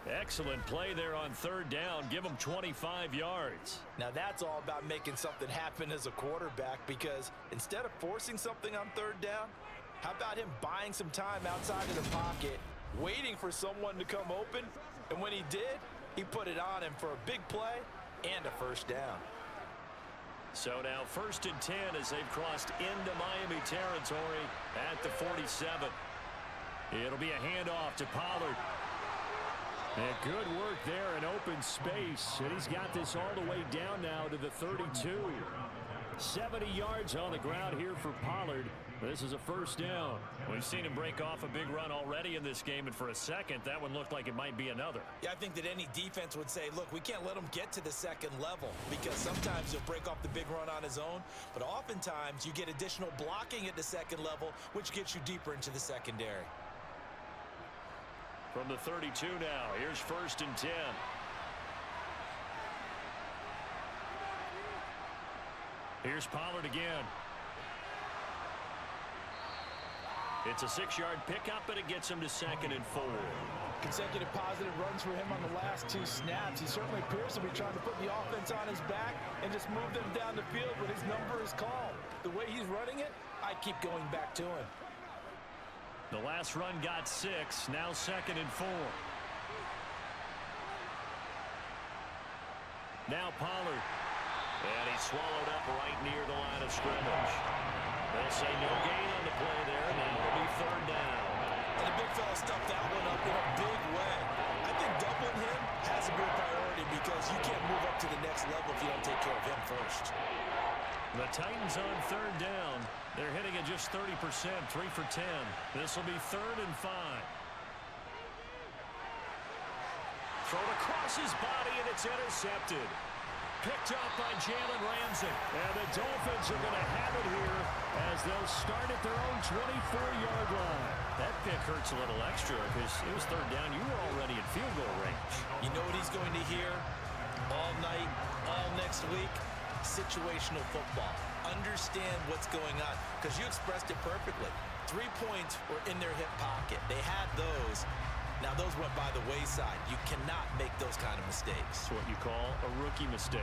[SPEAKER 2] Excellent play there on 3rd down. Give them 25 yards.
[SPEAKER 3] Now that's all about making something happen as a quarterback, because instead of forcing something on 3rd down, How about him buying some time outside of the pocket, waiting for someone to come open, and when he did, he put it on him for a big play and a first down.
[SPEAKER 2] So now 1st and 10 as they've crossed into Miami territory at the 47. It'll be a handoff to Pollard. And good work there in open space. And he's got this all the way down now to the 32. 70 yards on the ground here for Pollard. This is a first down. We've seen him break off a big run already in this game, and for a second, that one looked like it might be another.
[SPEAKER 3] Yeah, I think that any defense would say, look, we can't let him get to the second level because sometimes he'll break off the big run on his own, but oftentimes you get additional blocking at the second level, which gets you deeper into the secondary.
[SPEAKER 2] From the 32 now, here's 1st and 10. Here's Pollard again. It's a 6-yard pickup, and it gets him to 2nd and 4.
[SPEAKER 3] Consecutive positive runs for him on the last 2 snaps. He certainly appears to be trying to put the offense on his back and just move them down the field when his number is called. The way he's running it, I keep going back to him.
[SPEAKER 2] The last run got 6, now 2nd and 4. Now Pollard. And he's swallowed up right near the line of scrimmage. They'll say no gain on the play there. Now it'll be 3rd down.
[SPEAKER 3] And the big fella stuffed that one up in a big way. I think doubling him has to be a priority because you can't move up to the next level if you don't take care of him first.
[SPEAKER 2] The Titans on 3rd down. They're hitting at just 30%, 3 for 10. This will be 3rd and 5. Thrown across his body, and it's intercepted. Picked up by Jalen Ramsey. And the Dolphins are going to have it here as they'll start at their own 24-yard line. That pick hurts a little extra because it was 3rd down. You were already in field goal range.
[SPEAKER 3] You know what he's going to hear all night, all next week? Situational football. Understand what's going on because you expressed it perfectly. 3 points were in their hip pocket. They had those. Now, those went by the wayside. You cannot make those kind of mistakes.
[SPEAKER 2] It's what you call a rookie mistake.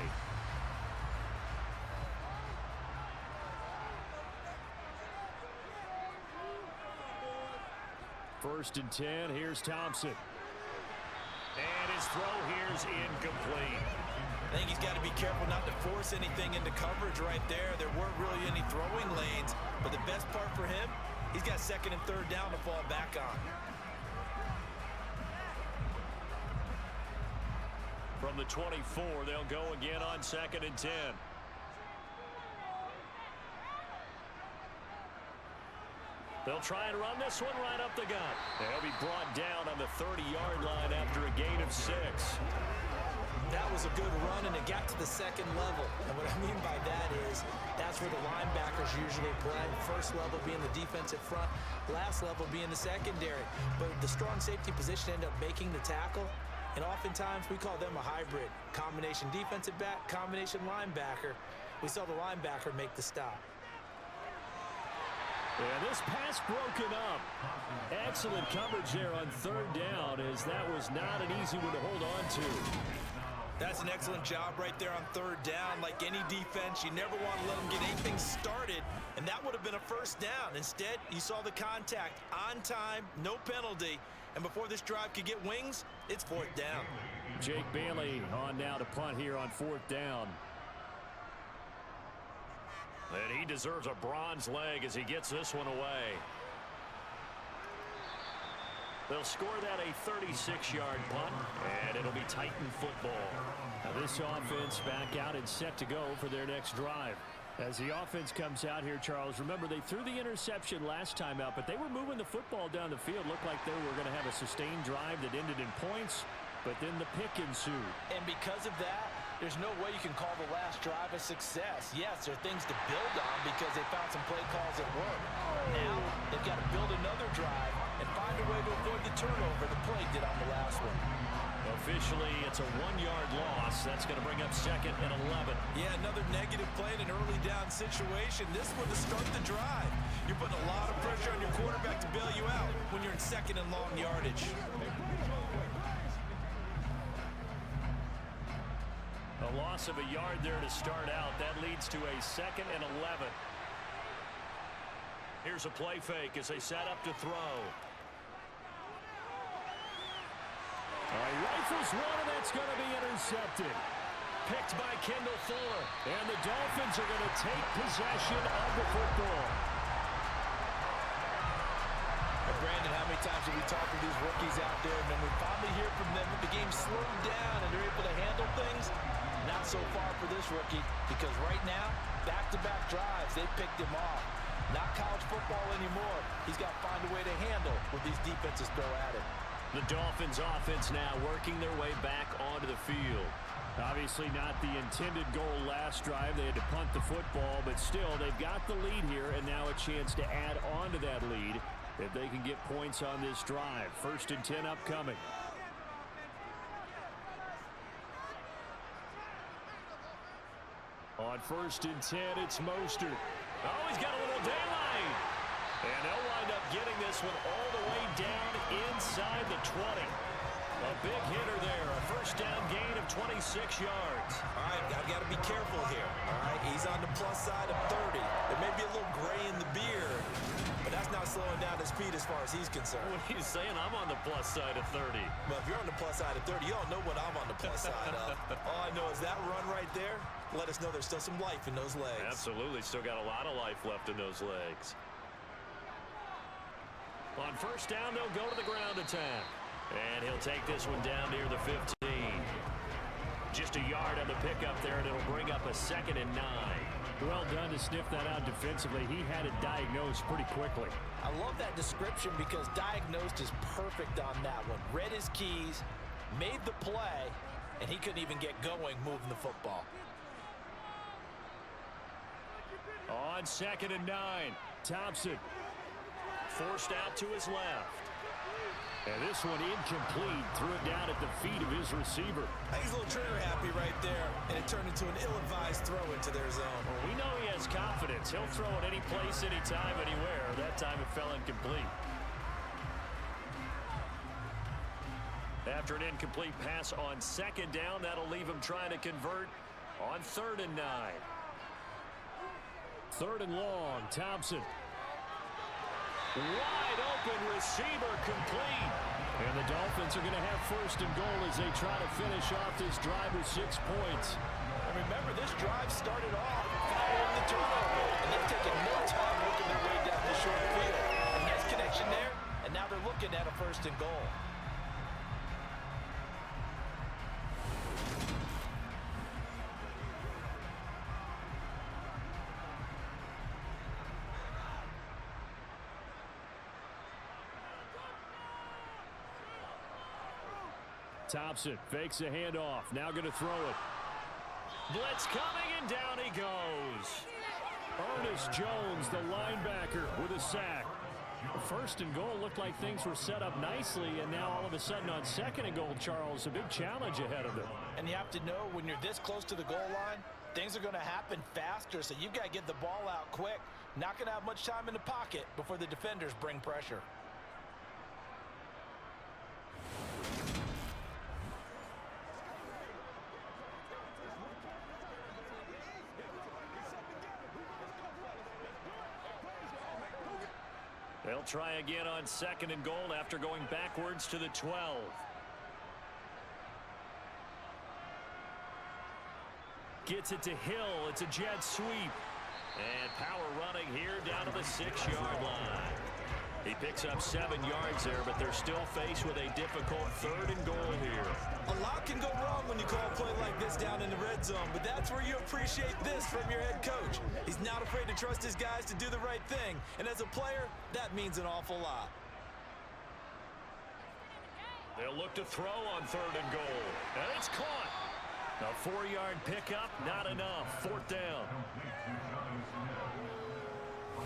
[SPEAKER 2] First and 10, here's Thompson. And his throw here's incomplete.
[SPEAKER 3] I think he's got to be careful not to force anything into coverage right there. There weren't really any throwing lanes, but the best part for him, he's got 2nd and 3rd down to fall back on.
[SPEAKER 2] From the 24, they'll go again on 2nd and 10. They'll try and run this one right up the gut. They'll be brought down on the 30-yard line after a gain of 6.
[SPEAKER 3] That was a good run, and it got to the 2nd level. And what I mean by that is that's where the linebackers usually play. First level being the defensive front, last level being the secondary. But the strong safety position ended up making the tackle. And oftentimes, we call them a hybrid. Combination defensive back, combination linebacker. We saw the linebacker make the stop.
[SPEAKER 2] And this pass broken up. Excellent coverage there on 3rd down, as that was not an easy one to hold on to.
[SPEAKER 3] That's an excellent job right there on 3rd down. Like any defense, you never want to let them get anything started, and that would have been a first down. Instead, you saw the contact on time, no penalty. And before this drive could get wings, it's 4th down.
[SPEAKER 2] Jake Bailey on now to punt here on 4th down. And he deserves a bronze leg as he gets this one away. They'll score that a 36-yard punt, and it'll be Titan football. Now this offense back out and set to go for their next drive. As the offense comes out here, Charles, remember they threw the interception last time out, but they were moving the football down the field. Looked like they were going to have a sustained drive that ended in points, but then the pick ensued.
[SPEAKER 3] And because of that, there's no way you can call the last drive a success. Yes, there are things to build on because they found some play calls that work. Now, they've got to build another drive and find a way to avoid the turnover the play did on the last one.
[SPEAKER 2] Officially, it's a 1-yard loss. That's going to bring up 2nd and 11.
[SPEAKER 3] Yeah, another negative play in an early down situation. This one to start the drive. You're putting a lot of pressure on your quarterback to bail you out when you're in 2nd and long yardage.
[SPEAKER 2] A loss of a yard there to start out. That leads to a 2nd and 11. Here's a play fake as they set up to throw. All right, rifles one, and that's going to be intercepted. Picked by Kendall Fuller. And the Dolphins are going to take possession of the football.
[SPEAKER 3] Brandon, how many times have we talked to these rookies out there, and then we finally hear from them that the game slowed down and they're able to handle things? Not so far for this rookie, because right now, back-to-back drives, they picked him off. Not college football anymore. He's got to find a way to handle what these defenses throw at him.
[SPEAKER 2] The Dolphins offense now working their way back onto the field. Obviously not the intended goal last drive. They had to punt the football, but still, they've got the lead here, and now a chance to add on to that lead if they can get points on this drive. 1st and 10 upcoming. On 1st and 10, it's Mostert. Oh, he's got a little daylight. And they'll wind up getting this one all the way down inside the 20. A big hitter there. A 1st down gain of 26 yards.
[SPEAKER 3] All right, I've got to be careful here. All right, he's on the plus side of 30. There may be a little gray in the beard, but that's not slowing down his speed as far as he's concerned.
[SPEAKER 2] What are you saying? I'm on the plus side of 30.
[SPEAKER 3] Well, if you're on the plus side of 30, you don't know what I'm on the plus side of. All I know is that run right there let us know there's still some life in those legs.
[SPEAKER 2] Absolutely. Still got a lot of life left in those legs. On 1st down, they'll go to the ground attack. And he'll take this one down near the 15. Just a yard on the pickup there, and it'll bring up a 2nd and 9. Well done to sniff that out defensively. He had it diagnosed pretty quickly.
[SPEAKER 3] I love that description because diagnosed is perfect on that one. Read his keys, made the play, and he couldn't even get going moving the football.
[SPEAKER 2] On 2nd and 9, Thompson forced out to his left. And this one incomplete. Threw it down at the feet of his receiver.
[SPEAKER 3] I think he's a little trigger happy right there, and it turned into an ill-advised throw into their zone.
[SPEAKER 2] Well, we know he has confidence. He'll throw it any place, anytime, anywhere. That time it fell incomplete. After an incomplete pass on 2nd down, that'll leave him trying to convert on 3rd and 9. 3rd and long, Thompson. Wide open receiver complete. And the Dolphins are going to have 1st and goal as they try to finish off this drive with 6 points.
[SPEAKER 3] And remember, this drive started off following the turnover, and they've taken no time working their way down the short field. A nice connection there, and now they're looking at a 1st and goal.
[SPEAKER 2] Thompson fakes a handoff. Now going to throw it. Blitz coming, and down he goes. Ernest Jones, the linebacker, with a sack. 1st and goal looked like things were set up nicely, and now all of a sudden on 2nd and goal, Charles, a big challenge ahead of them.
[SPEAKER 3] And you have to know when you're this close to the goal line, things are going to happen faster, so you've got to get the ball out quick. Not going to have much time in the pocket before the defenders bring pressure.
[SPEAKER 2] They'll try again on 2nd and goal after going backwards to the 12. Gets it to Hill. It's a jet sweep. And power running here down to the 6-yard line. He picks up 7 yards there, but they're still faced with a difficult 3rd and goal here.
[SPEAKER 3] A lot can go wrong when you call a play like this down in the red zone, but that's where you appreciate this from your head coach. He's not afraid to trust his guys to do the right thing, and as a player, that means an awful lot.
[SPEAKER 2] They'll look to throw on 3rd and goal, and it's caught. A 4-yard pickup, not enough. 4th down.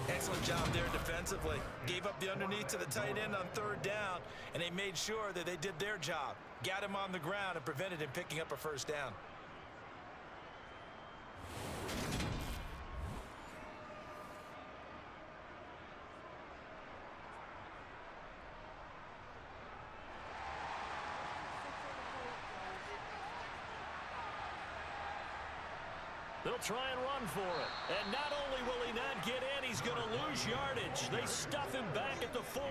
[SPEAKER 3] Excellent job there defensively. Gave up the underneath to the tight end on 3rd down, and they made sure that they did their job. Got him on the ground and prevented him picking up a 1st down.
[SPEAKER 2] They'll try and run for it. And not only will he not get in, he's going to lose yardage. They stuff him back at the 4.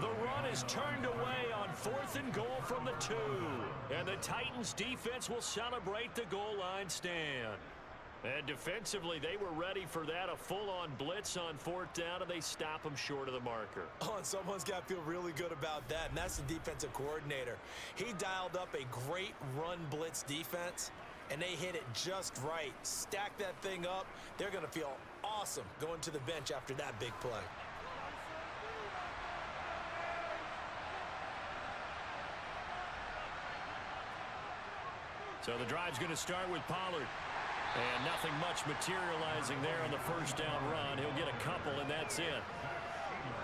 [SPEAKER 2] The run is turned away on 4th and goal from the 2. And the Titans defense will celebrate the goal line stand. And defensively, they were ready for that, a full-on blitz on 4th down, and they stop him short of the marker.
[SPEAKER 3] Oh, and someone's got to feel really good about that, and that's the defensive coordinator. He dialed up a great run blitz defense, and they hit it just right. Stack that thing up. They're going to feel awesome going to the bench after that big play.
[SPEAKER 2] So the drive's going to start with Pollard. And nothing much materializing there on the first down run. He'll get a couple, and that's it.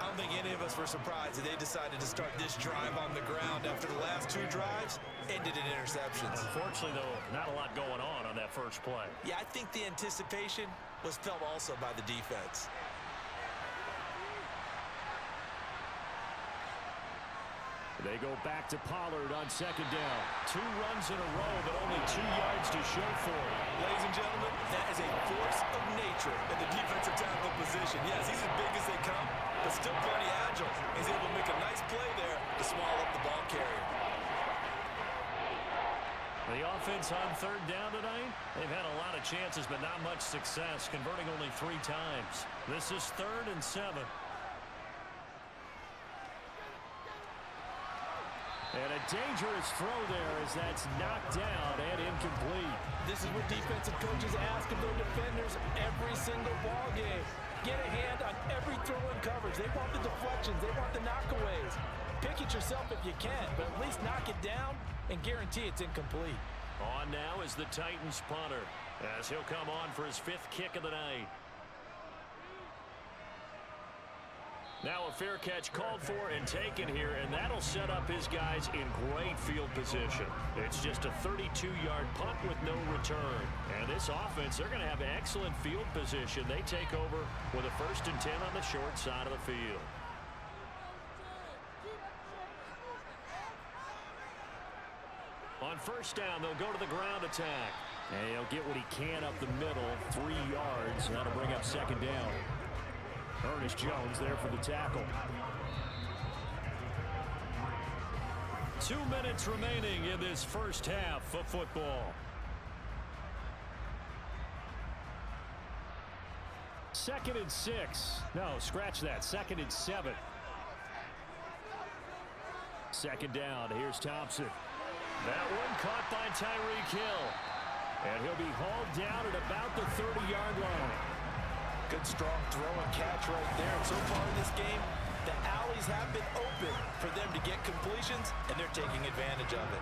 [SPEAKER 3] I don't think any of us were surprised that they decided to start this drive on the ground after the last 2 drives ended in interceptions.
[SPEAKER 2] Unfortunately, though, not a lot going on that first play.
[SPEAKER 3] Yeah, I think the anticipation was felt also by the defense.
[SPEAKER 2] They go back to Pollard on 2nd down. 2 runs in a row, but only 2 yards to show for it.
[SPEAKER 3] Ladies and gentlemen, that is a force of nature in the defensive tackle position. Yes, he's as big as they come, but still plenty agile. He's able to make a nice play there to swallow up the ball carrier.
[SPEAKER 2] The offense on 3rd down tonight, they've had a lot of chances, but not much success, converting only 3 times. This is 3rd and 7. And a dangerous throw there as that's knocked down and incomplete.
[SPEAKER 3] This is what defensive coaches ask of their defenders every single ball game. Get a hand on every throw in coverage. They want the deflections. They want the knockaways. Pick it yourself if you can, but at least knock it down and guarantee it's incomplete.
[SPEAKER 2] On now is the Titans punter as he'll come on for his 5th kick of the night. Now a fair catch called for and taken here, and that'll set up his guys in great field position. It's just a 32-yard punt with no return. And this offense, they're going to have excellent field position. They take over with a 1st and 10 on the short side of the field. On 1st down, they'll go to the ground attack. And he'll get what he can up the middle, 3 yards. That'll bring up 2nd down. Ernest Jones there for the tackle. 2 minutes remaining in this first half of football. 2nd and 6. No, scratch that. 2nd and 7. 2nd down. Here's Thompson. That one caught by Tyreek Hill. And he'll be hauled down at about the 30-yard line.
[SPEAKER 3] Good strong throw and catch right there. And so far in this game, the alleys have been open for them to get completions, and they're taking advantage of it.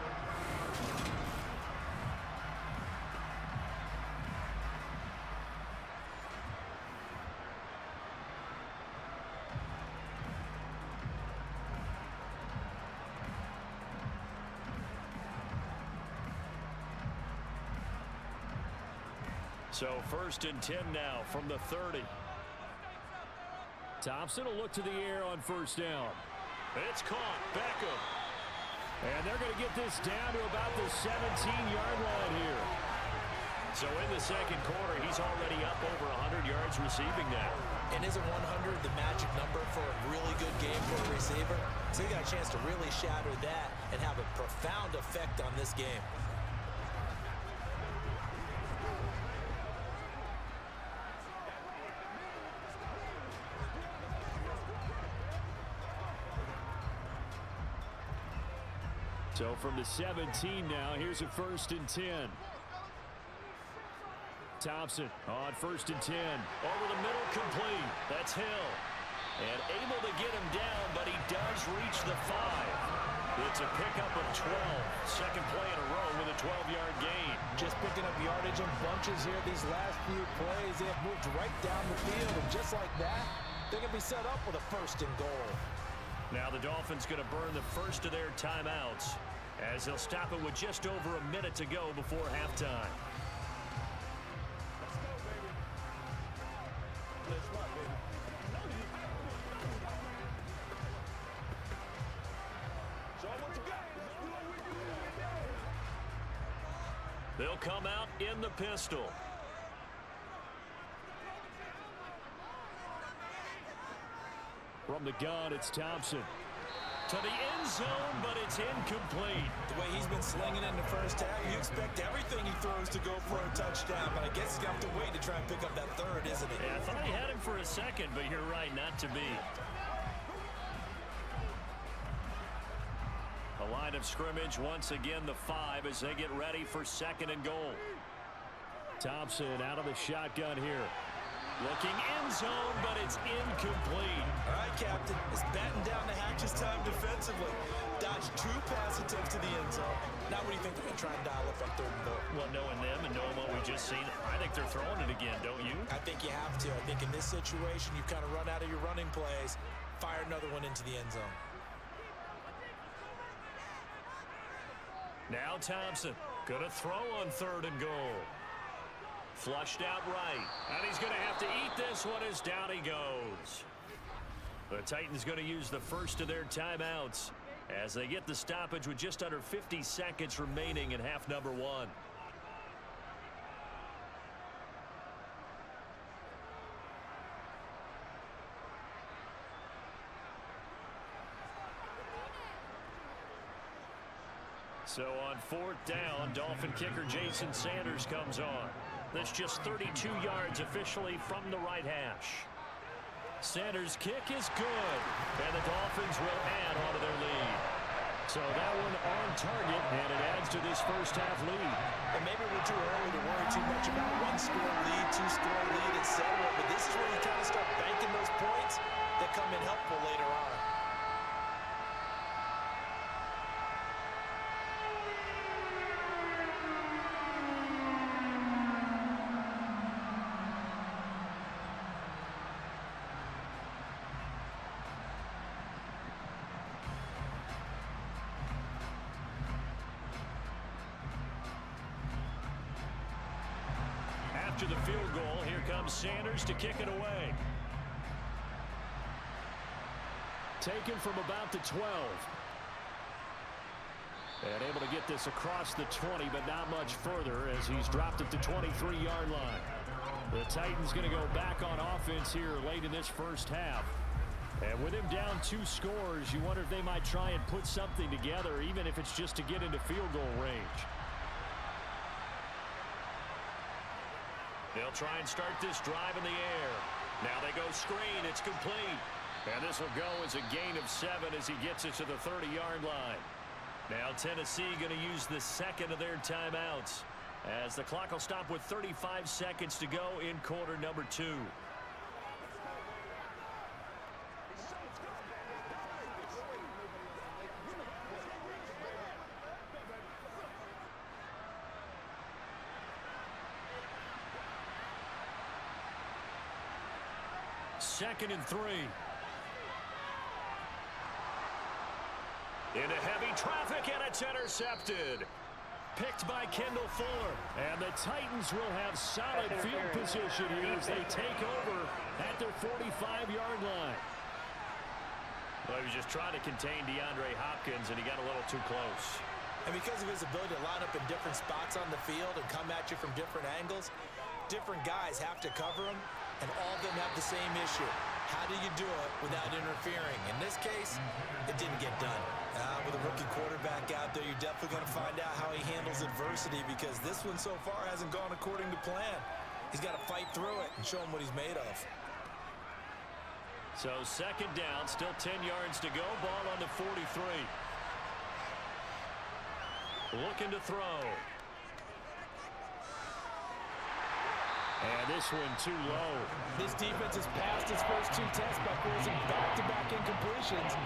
[SPEAKER 2] So 1st and 10 now from the 30. Thompson will look to the air on 1st down. It's caught. Beckham. And they're going to get this down to about the 17-yard line here. So in the 2nd quarter, he's already up over 100 yards receiving now.
[SPEAKER 3] And isn't 100 the magic number for a really good game for a receiver? So he got a chance to really shatter that and have a profound effect on this game.
[SPEAKER 2] So from the 17 now, here's a 1st and 10. Thompson on 1st and 10. Over the middle, complete. That's Hill. And able to get him down, but he does reach the 5. It's a pickup of 12. 2nd play in a row with a 12-yard gain.
[SPEAKER 3] Just picking up yardage in bunches here these last few plays. They have moved right down the field, and just like that, they're going to be set up with a 1st and goal.
[SPEAKER 2] Now the Dolphins going to burn the first of their timeouts as they'll stop it with just over a minute to go before halftime. They'll come out in the pistol. From the gun, it's Thompson. To the end zone, but it's incomplete.
[SPEAKER 3] The way he's been slinging in the first half, you expect everything he throws to go for a touchdown, but I guess he's going to have to wait to try and pick up that third, isn't he?
[SPEAKER 2] Yeah, I thought he had him for a second, but you're right, not to be. A line of scrimmage, once again the 5 as they get ready for 2nd and goal. Thompson out of the shotgun here. Looking end zone, but it's incomplete.
[SPEAKER 3] All right, Captain. It's batten down the hatches time defensively. Dodge 2 pass attempts to the end zone. Now what do you think they're going to try and dial up on 3rd and goal?
[SPEAKER 2] Well, knowing them and knowing what we just seen, I think they're throwing it again, don't you?
[SPEAKER 3] I think you have to. I think in this situation, you've kind of run out of your running plays. Fire another one into the end zone.
[SPEAKER 2] Now Thompson going to throw on 3rd and goal. Flushed out right. And he's going to have to eat this one as down he goes. The Titans going to use the first of their timeouts as they get the stoppage with just under 50 seconds remaining in half number 1. So on 4th down, Dolphin kicker Jason Sanders comes on. This just 32 yards officially from the right hash. Sanders' kick is good, and the Dolphins will add onto their lead. So that one on target, and it adds to this first half lead.
[SPEAKER 3] And maybe we're too early to worry too much about 1-score lead, 2-score lead, etc. But this is where you kind of start banking those points that come in helpful later on.
[SPEAKER 2] After the field goal, here comes Sanders to kick it away. Taken from about the 12. And able to get this across the 20, but not much further as he's dropped at the 23-yard line. The Titans going to go back on offense here late in this first half. And with him down 2 scores, you wonder if they might try and put something together, even if it's just to get into field goal range. They'll try and start this drive in the air. Now they go screen. It's complete. And this will go as a gain of 7 as he gets it to the 30-yard line. Now Tennessee going to use the second of their timeouts as the clock will stop with 35 seconds to go in quarter number 2. Second and 3. Into heavy traffic, and it's intercepted. Picked by Kendall Fuller. And the Titans will have solid field position here as they take over at their 45-yard line. Well, he was just trying to contain DeAndre Hopkins, and he got a little too close.
[SPEAKER 3] And because of his ability to line up in different spots on the field and come at you from different angles, different guys have to cover him, and all of them have the same issue. How do you do it without interfering? In this case, it didn't get done. With a rookie quarterback out there, you're definitely going to find out how he handles adversity because this one so far hasn't gone according to plan. He's got to fight through it and show him what he's made of.
[SPEAKER 2] So second down, still 10 yards to go. Ball on the 43. Looking to throw. And this one too low.
[SPEAKER 3] This defense has passed its first 2 tests by forcing back-to-back incompletions.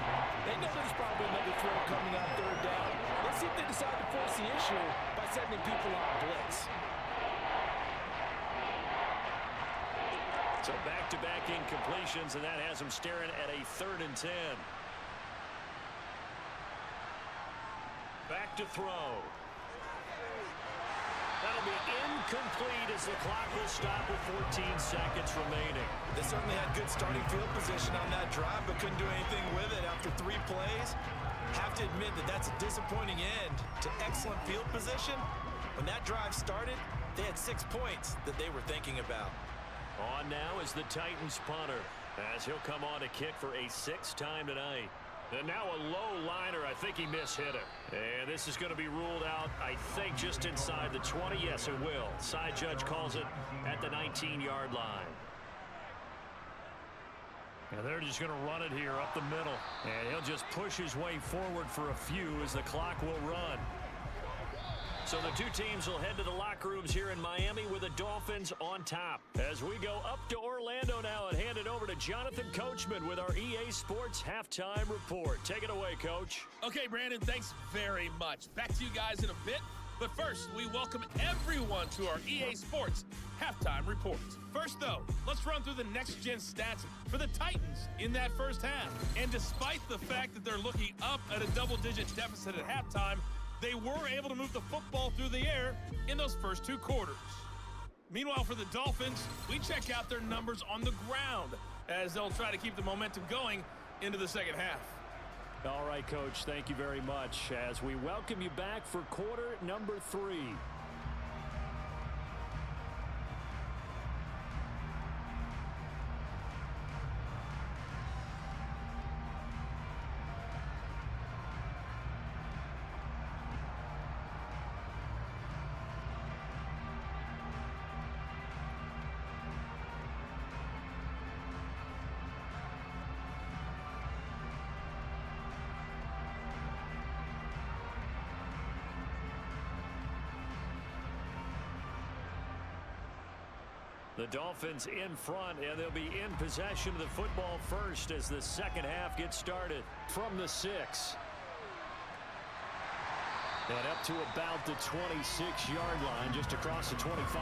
[SPEAKER 3] They know there's probably another throw coming on 3rd down. Let's see if they decide to force the issue by sending people on blitz.
[SPEAKER 2] So back-to-back incompletions, and that has them staring at a 3rd and 10. Back to throw. That'll be incomplete as the clock will stop with 14 seconds remaining.
[SPEAKER 3] They certainly had good starting field position on that drive, but couldn't do anything with it after 3 plays. Have to admit that that's a disappointing end to excellent field position. When that drive started, they had 6 points that they were thinking about.
[SPEAKER 2] On now is the Titans punter. as he'll come on to kick for a 6th time tonight. And now a low liner. I think he mishit it. And this is going to be ruled out, I think, just inside the 20. Yes, it will. Side judge calls it at the 19-yard line. And they're just going to run it here up the middle. And he'll just push his way forward for a few as the clock will run. So the two teams will head to the locker rooms here in Miami with the Dolphins on top. As we go up to Orlando now and hand it over to Jonathan Coachman with our EA Sports Halftime Report. Take it away, Coach.
[SPEAKER 5] Okay, Brandon, thanks very much. Back to you guys in a bit. But first, we welcome everyone to our EA Sports Halftime Report. First, though, let's run through the next-gen stats for the Titans in that first half. And despite the fact that they're looking up at a double-digit deficit at halftime, they were able to move the football through the air in those first 2 quarters. Meanwhile, for the Dolphins, we check out their numbers on the ground as they'll try to keep the momentum going into the second half.
[SPEAKER 2] All right, Coach, thank you very much as we welcome you back for quarter number 3. The Dolphins in front, and they'll be in possession of the football first as the second half gets started from the 6. And up to about the 26-yard line, just across the 25.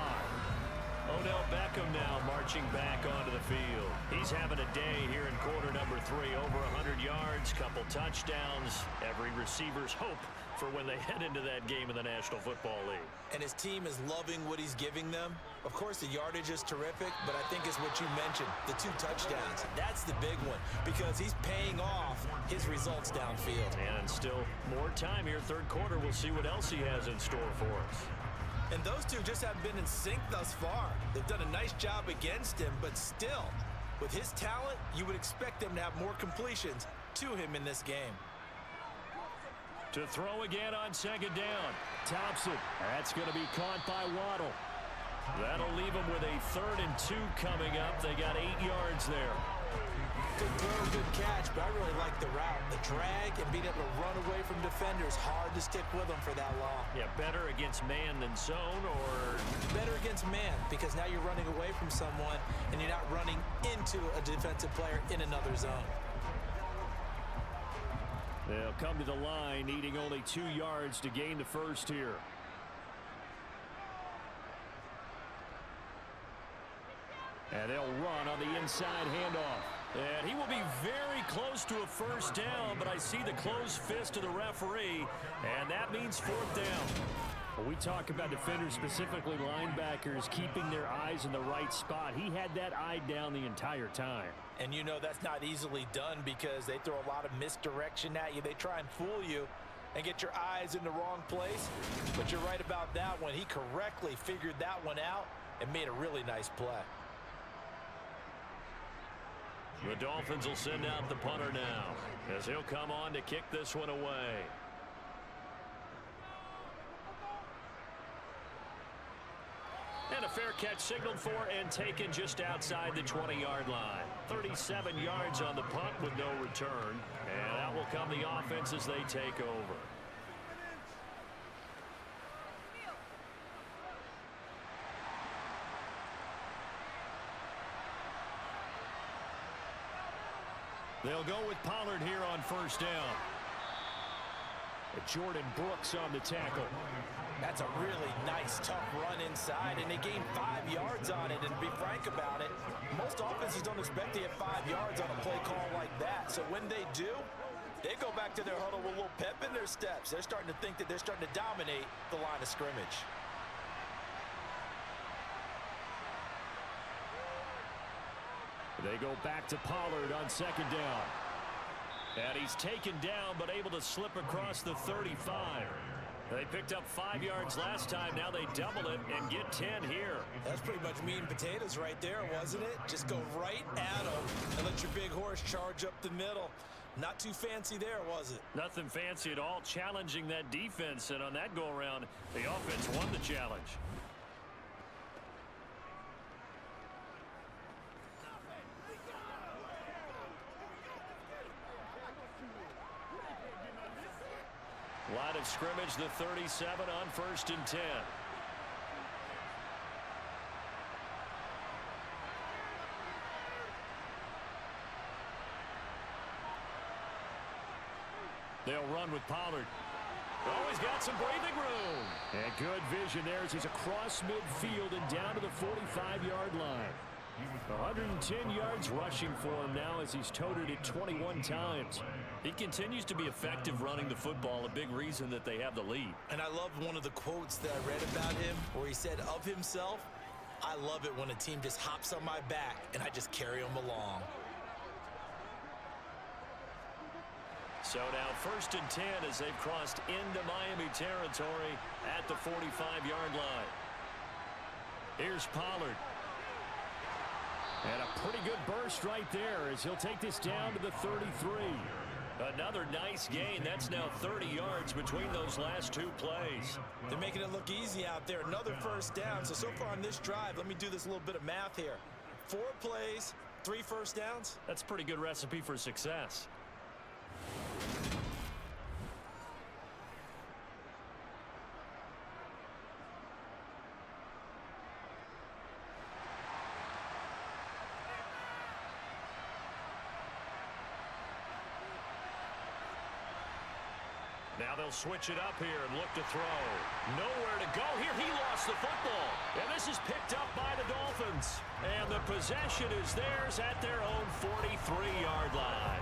[SPEAKER 2] Odell Beckham now marching back onto the field. He's having a day here in quarter number 3. Over 100 yards, couple touchdowns. Every receiver's hope for when they head into that game in the National Football League.
[SPEAKER 3] And his team is loving what he's giving them. Of course, the yardage is terrific, but I think it's what you mentioned, the 2 touchdowns. That's the big one because he's paying off his results downfield.
[SPEAKER 2] And still more time here, third quarter. We'll see what else he has in store for us.
[SPEAKER 3] And those two just haven't been in sync thus far. They've done a nice job against him, but still, with his talent, you would expect them to have more completions to him in this game.
[SPEAKER 2] To throw again on second down. Thompson. That's going to be caught by Waddle. That'll leave them with a 3rd and 2 coming up. They got 8 yards there.
[SPEAKER 3] Good throw, good catch, but I really like the route. The drag and being able to run away from defenders. Hard to stick with them for that long.
[SPEAKER 2] Yeah, better against man than zone, or?
[SPEAKER 3] Better against man, because now you're running away from someone and you're not running into a defensive player in another zone.
[SPEAKER 2] They'll come to the line, needing only 2 yards to gain the first here. And they'll run on the inside handoff. And he will be very close to a first down, but I see the closed fist of the referee, and that means 4th down. When we talk about defenders, specifically linebackers, keeping their eyes in the right spot, he had that eye down the entire time.
[SPEAKER 3] And you know that's not easily done because they throw a lot of misdirection at you. They try and fool you and get your eyes in the wrong place. But you're right about that one. He correctly figured that one out and made a really nice play.
[SPEAKER 2] The Dolphins will send out the punter now as he'll come on to kick this one away. And a fair catch signaled for and taken just outside the 20-yard line. 37 yards on the punt with no return. And out will come the offense as they take over. They'll go with Pollard here on first down. Jordan Brooks on the tackle.
[SPEAKER 3] That's a really nice, tough run inside, and they gained 5 yards on it. And to be frank about it, most offenses don't expect to get 5 yards on a play call like that. So when they do, they go back to their huddle with a little pep in their steps. They're starting to think that they're starting to dominate the line of scrimmage.
[SPEAKER 2] They go back to Pollard on second down. And he's taken down but able to slip across the 35. They picked up 5 yards last time. Now they double it and get 10 here.
[SPEAKER 3] That's pretty much meat and potatoes right there, wasn't it? Just go right at them and let your big horse charge up the middle. Not too fancy there, was it?
[SPEAKER 2] Nothing fancy at all, challenging that defense. And on that go-around, the offense won the challenge. Line of scrimmage, the 37 on 1st and 10. They'll run with Pollard. Oh, he's got some breathing room. And good vision there as he's across midfield and down to the 45-yard line. 110 yards rushing for him now as he's toted it 21 times. He continues to be effective running the football, a big reason that they have the lead.
[SPEAKER 3] And I love one of the quotes that I read about him where he said of himself, "I love it when a team just hops on my back and I just carry them along."
[SPEAKER 2] So now 1st and 10 as they've crossed into Miami territory at the 45-yard line. Here's Pollard. And a pretty good burst right there as he'll take this down to the 33. Another nice gain. That's now 30 yards between those last 2 plays.
[SPEAKER 3] They're making it look easy out there. Another first down. So far on this drive, let me do this little bit of math here. 4 plays, 3 first downs.
[SPEAKER 2] That's a pretty good recipe for success. Now they'll switch it up here and look to throw. Nowhere to go here. He lost the football. And this is picked up by the Dolphins. And the possession is theirs at their own 43-yard line.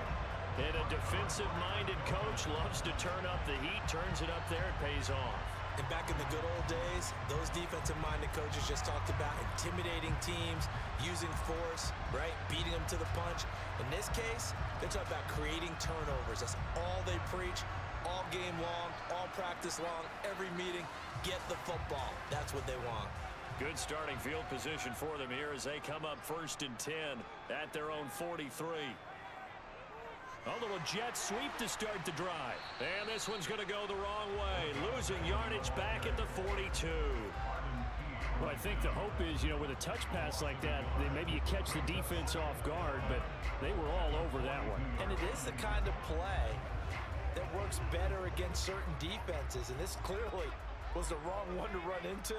[SPEAKER 2] And a defensive-minded coach loves to turn up the heat, turns it up there, it pays off.
[SPEAKER 3] And back in the good old days, those defensive-minded coaches just talked about intimidating teams, using force, right, beating them to the punch. In this case, they're talking about creating turnovers. That's all they preach. All game long, all practice long, every meeting, get the football. That's what they want.
[SPEAKER 2] Good starting field position for them here as they come up 1st and 10 at their own 43. A little jet sweep to start the drive. And this one's going to go the wrong way. Losing yardage back at the 42. Well, I think the hope is, with a touch pass like that, then maybe you catch the defense off guard, but they were all over that one.
[SPEAKER 3] And it is the kind of play that works better against certain defenses, and this clearly was the wrong one to run into.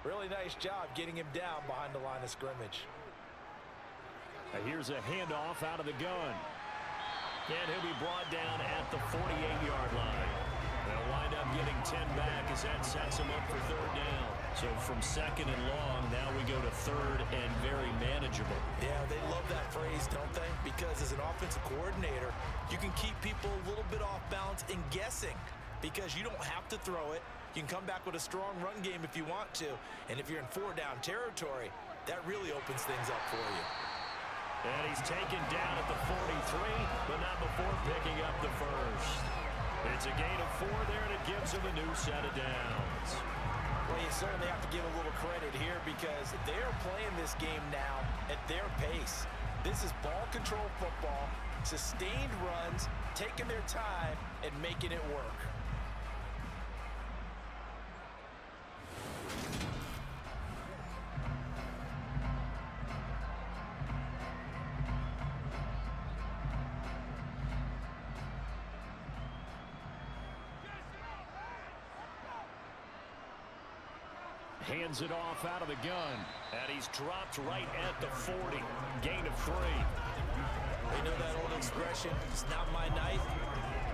[SPEAKER 3] Really nice job getting him down behind the line of scrimmage.
[SPEAKER 2] And here's a handoff out of the gun. And he'll be brought down at the 48-yard line. They'll wind up getting 10 back as that sets him up for 3rd down. So from 2nd and long, now we go to 3rd and very manageable.
[SPEAKER 3] Yeah, they love that phrase, don't they? Because as an offensive coordinator, you can keep people a little bit off balance and guessing because you don't have to throw it. You can come back with a strong run game if you want to. And if you're in 4-down territory, that really opens things up for you.
[SPEAKER 2] And he's taken down at the 43, but not before picking up the first. It's a gain of 4 there, and it gives him a new set of downs.
[SPEAKER 3] Well, you certainly have to give a little credit here because they're playing this game now at their pace. This is ball control football, sustained runs, taking their time, and making it work.
[SPEAKER 2] Hands it off out of the gun. And he's dropped right at the 40. Gain of 3.
[SPEAKER 3] You know that old expression, it's not my night?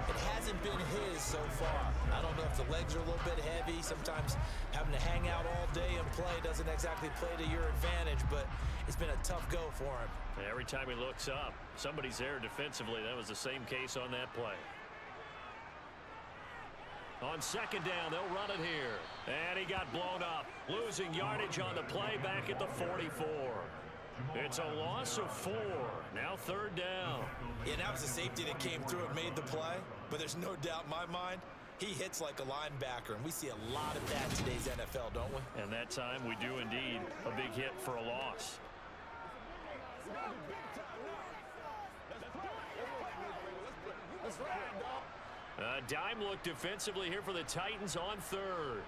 [SPEAKER 3] It hasn't been his so far. I don't know if the legs are a little bit heavy. Sometimes having to hang out all day and play doesn't exactly play to your advantage, but it's been a tough go for him.
[SPEAKER 2] And every time he looks up, somebody's there defensively. That was the same case on that play. On 2nd down, they'll run it here. And he got blown up. Losing yardage on the play back at the 44. It's a loss of 4. Now 3rd down.
[SPEAKER 3] Yeah, that was a safety that came through and made the play. But there's no doubt in my mind, He hits like a linebacker, and we see a lot of that in today's NFL, don't we?
[SPEAKER 2] And that time we do indeed. A big hit for a loss. Dime look defensively here for the Titans on third.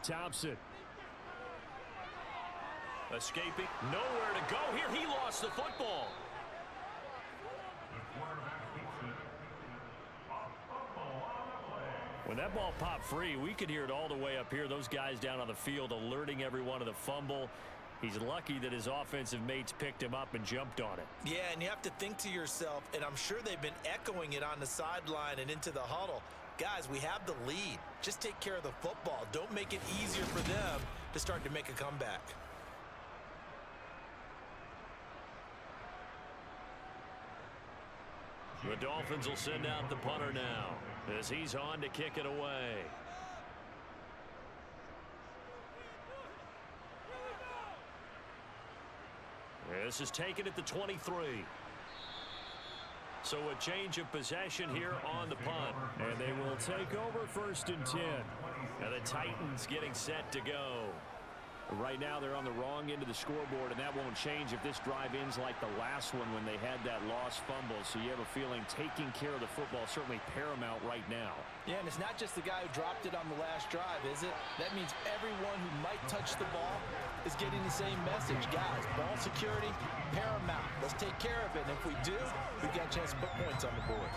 [SPEAKER 2] Thompson. Escaping. Nowhere to go here. He lost the football. When that ball popped free, we could hear it all the way up here. Those guys down on the field alerting everyone of the fumble. He's lucky that his offensive mates picked him up and jumped on it.
[SPEAKER 3] Yeah, and you have to think to yourself, and I'm sure they've been echoing it on the sideline and into the huddle. Guys, we have the lead. Just take care of the football. Don't make it easier for them to start to make a comeback.
[SPEAKER 2] The Dolphins will send out the punter now as he's on to kick it away. This is taken at the 23. So a change of possession here on the punt. And they will take over 1st and 10. Now the Titans getting set to go. Right now they're on the wrong end of the scoreboard, and that won't change if this drive ends like the last one when they had that lost fumble. So you have a feeling taking care of the football is certainly paramount right now.
[SPEAKER 3] Yeah, and it's not just the guy who dropped it on the last drive, is it? That means everyone who might touch the ball is getting the same message. Guys, ball security, paramount. Let's take care of it. And if we do, we've got a chance to put points on the board.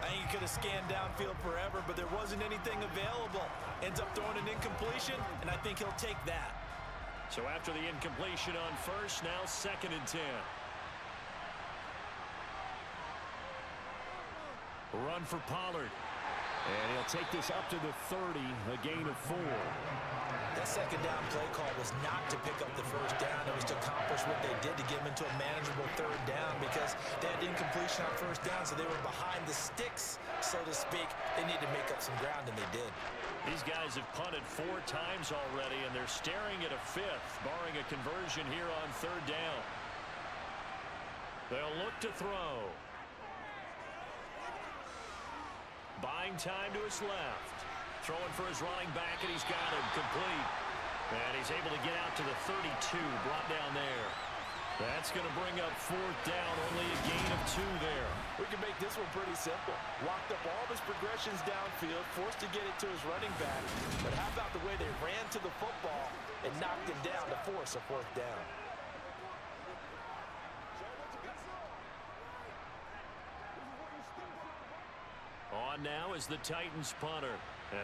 [SPEAKER 3] I think he could have scanned downfield forever, but there wasn't anything available. Ends up throwing an incompletion, and I think he'll take that.
[SPEAKER 2] So after the incompletion on first, now 2nd and 10. Run for Pollard. And he'll take this up to the 30, a gain of 4.
[SPEAKER 3] That second down play call was not to pick up the first down. It was to accomplish what they did to get them into a manageable 3rd down because they had incompletion on first down, so they were behind the sticks, so to speak. They need to make up some ground, and they did.
[SPEAKER 2] These guys have punted 4 times already, and they're staring at a 5th, barring a conversion here on 3rd down. They'll look to throw. Buying time to his left. Throwing for his running back, and he's got him complete. And he's able to get out to the 32, brought down there. That's going to bring up 4th down, only a gain of 2 there.
[SPEAKER 3] We can make this one pretty simple. Locked up all of his progressions downfield, forced to get it to his running back. But how about the way they ran to the football and knocked him down to force a 4th down?
[SPEAKER 2] On now is the Titans punter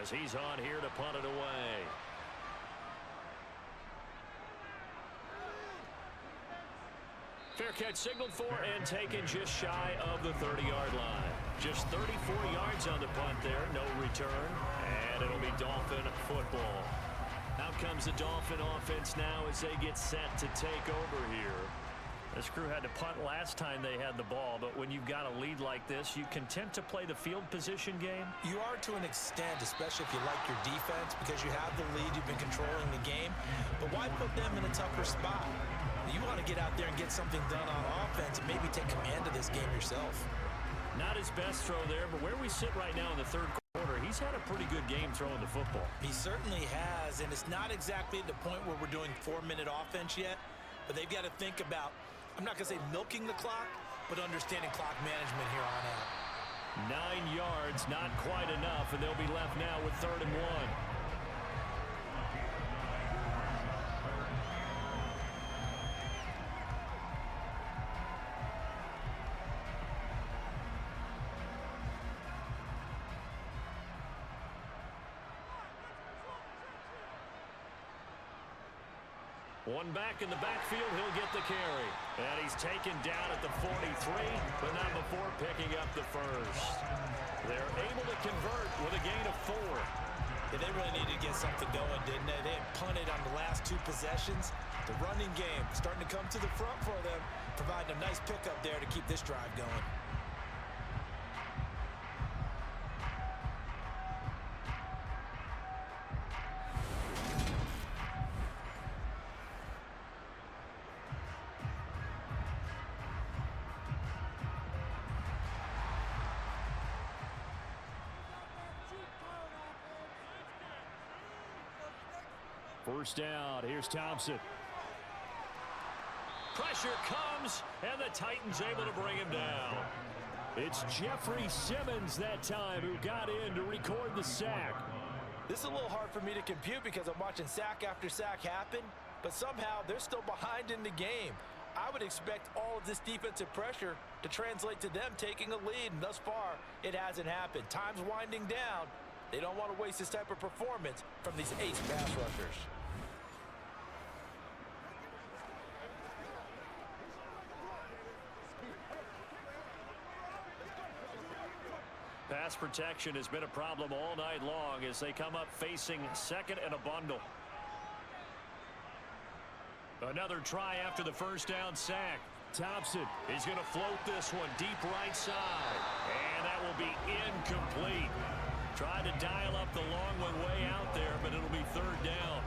[SPEAKER 2] as he's on here to punt it away. Fair catch signaled for and taken just shy of the 30-yard line. Just 34 yards on the punt there, no return, and it'll be Dolphin football. Out comes the Dolphin offense now as they get set to take over here. This crew had to punt last time they had the ball, but when you've got a lead like this, you content to play the field position game?
[SPEAKER 3] You are to an extent, especially if you like your defense, because you have the lead, you've been controlling the game. But why put them in a tougher spot? You want to get out there and get something done on offense and maybe take command of this game yourself. Not his best throw there, but where we sit right now in the 3rd quarter, he's had a pretty good game throwing the football. He certainly has, and it's not exactly at the point where we're doing 4-minute offense yet, but they've got to think about, I'm not going to say milking the clock, but understanding clock management here on out.
[SPEAKER 2] 9 yards, not quite enough, and they'll be left now with 3rd and 1. One back in the backfield, he'll get the carry. And he's taken down at the 43, but not before picking up the first. They're able to convert with a gain of 4. Yeah, they really needed to get something going, didn't they? They had punted on the last 2 possessions. The running game starting to come to the front for them, providing a nice pickup there to keep this drive going. First down. Here's Thompson. Pressure comes, and the Titans able to bring him down. It's Jeffrey Simmons that time who got in to record the sack.
[SPEAKER 3] This is a little hard for me to compute because I'm watching sack after sack happen, but somehow they're still behind in the game. I would expect all of this defensive pressure to translate to them taking a lead, and thus far, it hasn't happened. Time's winding down. They don't want to waste this type of performance from these ace pass rushers.
[SPEAKER 2] Pass protection has been a problem all night long as they come up facing second and a bundle. Another try after the first down sack. Thompson is going to float this one deep right side. And that will be incomplete. Tried to dial up the long one way out there, but it'll be third down.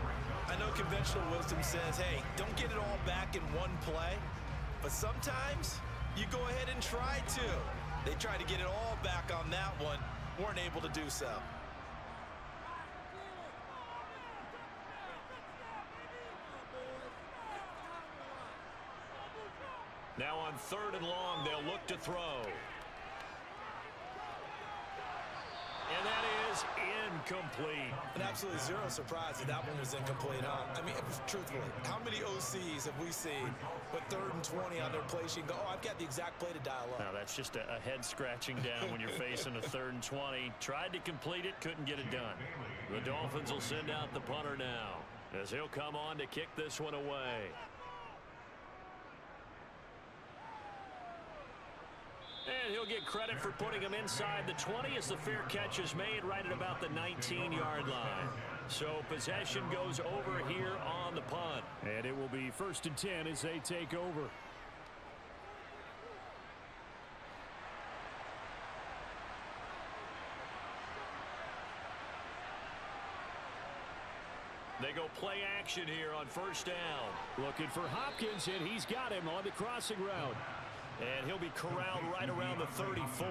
[SPEAKER 3] I know conventional wisdom says, hey, don't get it all back in one play. But sometimes you go ahead and try to. They tried to get it all back on that one. Weren't able to do so.
[SPEAKER 2] Now on third and long, they'll look to throw. And that is incomplete.
[SPEAKER 3] And absolutely zero surprise that that one was incomplete, huh? I mean, truthfully, how many OCs have we seen with 3rd and 20 on their play sheet and go, oh, I've got the exact play to dial up?
[SPEAKER 2] Now, that's just a head scratching down when you're facing a 3rd and 20. Tried to complete it, couldn't get it done. The Dolphins will send out the punter now as he'll come on to kick this one away. And he'll get credit for putting him inside the 20 as the fair catch is made right at about the 19-yard line. So possession goes over here on the punt. And it will be 1st and 10 as they take over. They go play action here on 1st down. Looking for Hopkins, and he's got him on the crossing route. And he'll be corralled right around the 34.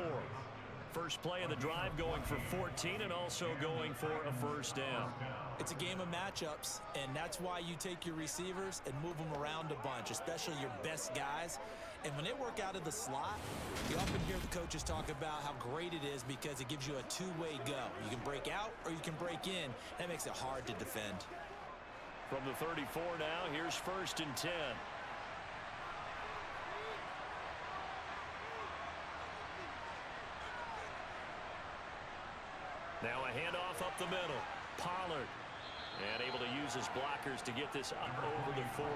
[SPEAKER 2] First play of the drive going for 14 and also going for a 1st down.
[SPEAKER 3] It's a game of matchups, and that's why you take your receivers and move them around a bunch, especially your best guys. And when they work out of the slot, you often hear the coaches talk about how great it is because it gives you a two-way go. You can break out or you can break in. That makes it hard to defend.
[SPEAKER 2] From the 34 now, here's 1st and 10. Now a handoff up the middle. Pollard. And able to use his blockers to get this up over the 40.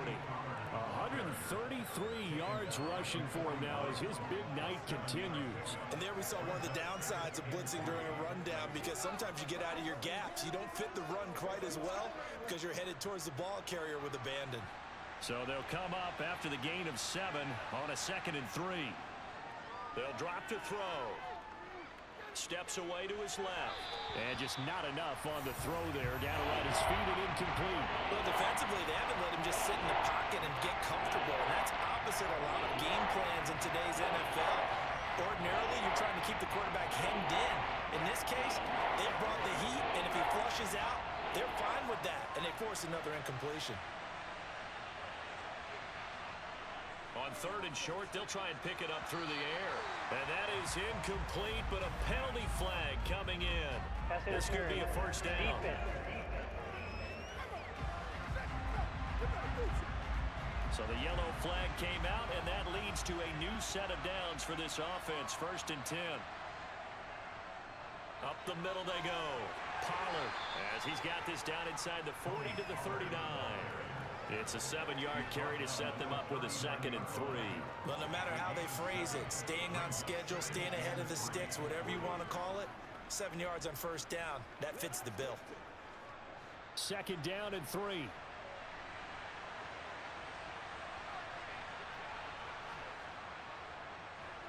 [SPEAKER 2] 133 yards rushing for him now as his big night continues.
[SPEAKER 3] And there we saw one of the downsides of blitzing during a rundown because sometimes you get out of your gaps. You don't fit the run quite as well because you're headed towards the ball carrier with abandon.
[SPEAKER 2] So they'll come up after the gain of 7 on a 2nd and 3. They'll drop to throw. Steps away to his left. And just not enough on the throw there. Down around his feet and incomplete.
[SPEAKER 3] Well, defensively, they haven't let him just sit in the pocket and get comfortable. And that's opposite a lot of game plans in today's NFL. Ordinarily, you're trying to keep the quarterback hemmed in. In this case, they've brought the heat, and if he flushes out, they're fine with that. And they force another incompletion.
[SPEAKER 2] On 3rd and short, they'll try and pick it up through the air. And that is incomplete, but a penalty flag coming in. This could be a 1st down. So the yellow flag came out, and that leads to a new set of downs for this offense. 1st and 10. Up the middle they go. Pollard, as he's got this down inside the 40 to the 39. It's a 7-yard carry to set them up with a 2nd and 3.
[SPEAKER 3] Well, no matter how they phrase it, staying on schedule, staying ahead of the sticks, whatever you want to call it, 7 yards on 1st down, that fits the bill.
[SPEAKER 2] 2nd down and 3.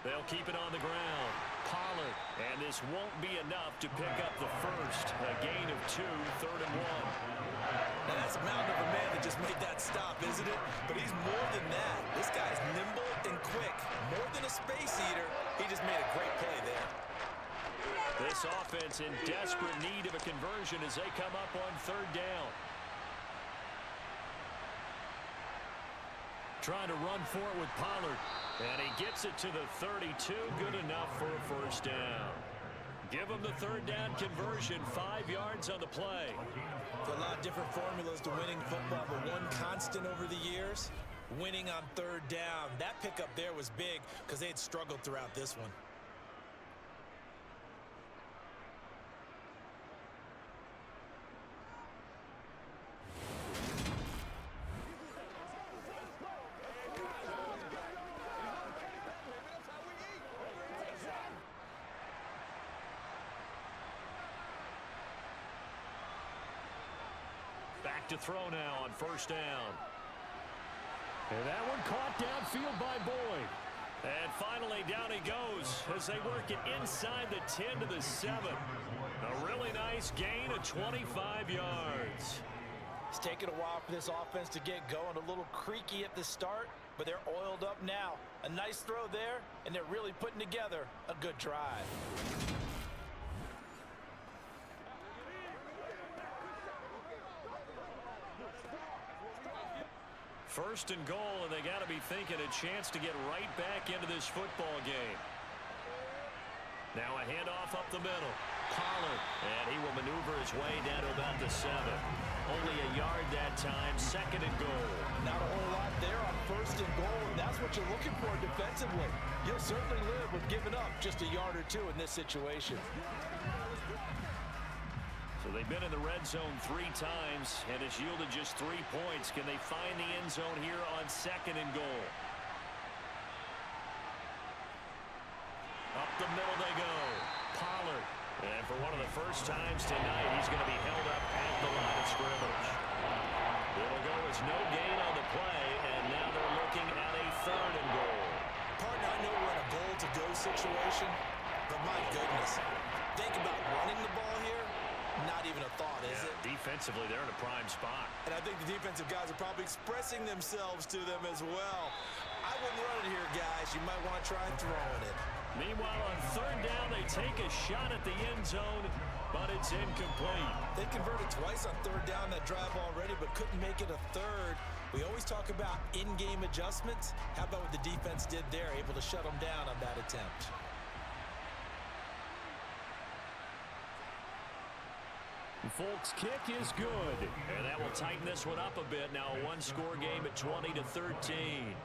[SPEAKER 2] They'll keep it on the ground. Pollard, and this won't be enough to pick up the first. A gain of 2, 3rd and 1.
[SPEAKER 3] Now that's a mountain of a man that just made that stop, isn't it? But he's more than that. This guy's nimble and quick. More than a space eater, he just made a great play there.
[SPEAKER 2] This offense in desperate need of a conversion as they come up on 3rd down. trying to run for it with Pollard. And he gets it to the 32. Good enough for a first down. Give him the third down conversion. 5 yards on the play.
[SPEAKER 3] A lot of different formulas to winning football, but one constant over the years, winning on third down. That pickup there was big because they had struggled throughout this one.
[SPEAKER 2] Back to throw now on first down. And that one caught downfield by Boyd. And finally down he goes as they work it inside the 10 to the 7. A really nice gain of 25 yards.
[SPEAKER 3] It's taken a while for this offense to get going. A little creaky at the start, but they're oiled up now. A nice throw there, and they're really putting together a good drive.
[SPEAKER 2] First and goal, and they got to be thinking a chance to get right back into this football game. Now a handoff up the middle. Pollard, and he will maneuver his way down to about the 7. Only a yard that time, second and goal.
[SPEAKER 3] Not a whole lot there on first and goal, and that's what you're looking for defensively. You'll certainly live with giving up just a yard or two in this situation.
[SPEAKER 2] So they've been in the red zone 3 times, and it's yielded just 3 points. Can they find the end zone here on second and goal? Up the middle they go. Pollard. And for one of the first times tonight, he's going to be held up at the line of scrimmage. It'll go as no gain on the play, and now they're looking at a third and goal.
[SPEAKER 3] Partner, I know we're in a goal-to-go situation, but my goodness, think about running the ball here. Not even a thought, is it?
[SPEAKER 2] Defensively, they're in a prime spot.
[SPEAKER 3] And I think the defensive guys are probably expressing themselves to them as well. I wouldn't run it here, guys. You might want to try throwing it.
[SPEAKER 2] Meanwhile, on third down, they take a shot at the end zone, but it's incomplete.
[SPEAKER 3] They converted twice on third down that drive already, but couldn't make it a third. We always talk about in-game adjustments. How about what the defense did there, able to shut them down on that attempt?
[SPEAKER 2] Folks, kick is good. And that will tighten this one up a bit. Now a one-score game at 20-13.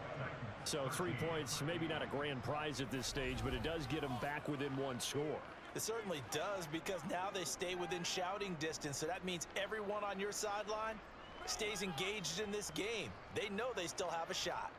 [SPEAKER 2] So 3 points, maybe not a grand prize at this stage, but it does get them back within 1 score.
[SPEAKER 3] It certainly does, because now they stay within shouting distance. So that means everyone on your sideline stays engaged in this game. They know they still have a shot.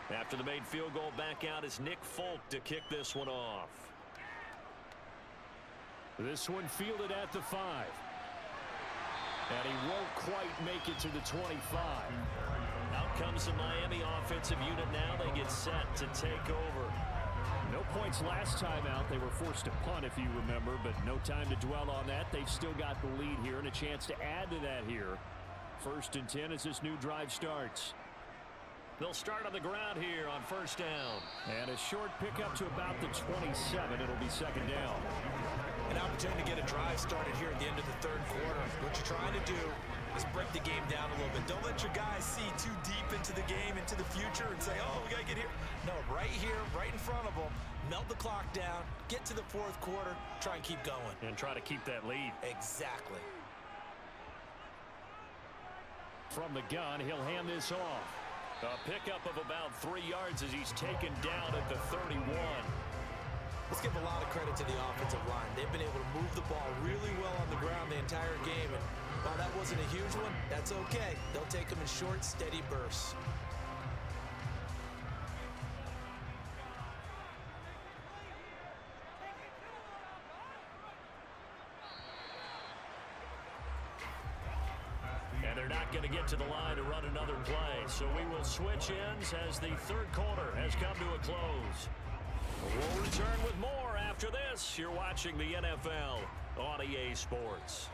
[SPEAKER 2] After the made field goal, back out is Nick Folk to kick this one off. This one fielded at the 5. And he won't quite make it to the 25. Out comes the Miami offensive unit now. They get set to take over. No points last time out. They were forced to punt, if you remember, but no time to dwell on that. They've still got the lead here and a chance to add to that here. First and 10 as this new drive starts. They'll start on the ground here on first down. And a short pickup to about the 27. It'll be second down.
[SPEAKER 3] An opportunity to get a drive started here at the end of the third quarter. What you're trying to do is break the game down a little bit. Don't let your guys see too deep into the game, into the future, and say, oh, we got to get here. No, right here, right in front of them. Melt the clock down, get to the fourth quarter, try and keep going.
[SPEAKER 2] And try to keep that lead.
[SPEAKER 3] Exactly.
[SPEAKER 2] From the gun, he'll hand this off. A pickup of about 3 yards as he's taken down at the 31.
[SPEAKER 3] Let's give a lot of credit to the offensive line. They've been able to move the ball really well on the ground the entire game. And while that wasn't a huge one, that's okay. They'll take them in short, steady bursts.
[SPEAKER 2] And they're not going to get to the line to run another play. So we will switch ends as the third quarter has come to a close. We'll return with more after this. You're watching the NFL on EA Sports.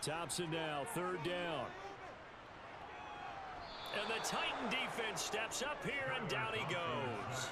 [SPEAKER 2] Thompson now, third down. And the Titan defense steps up here, and down he goes.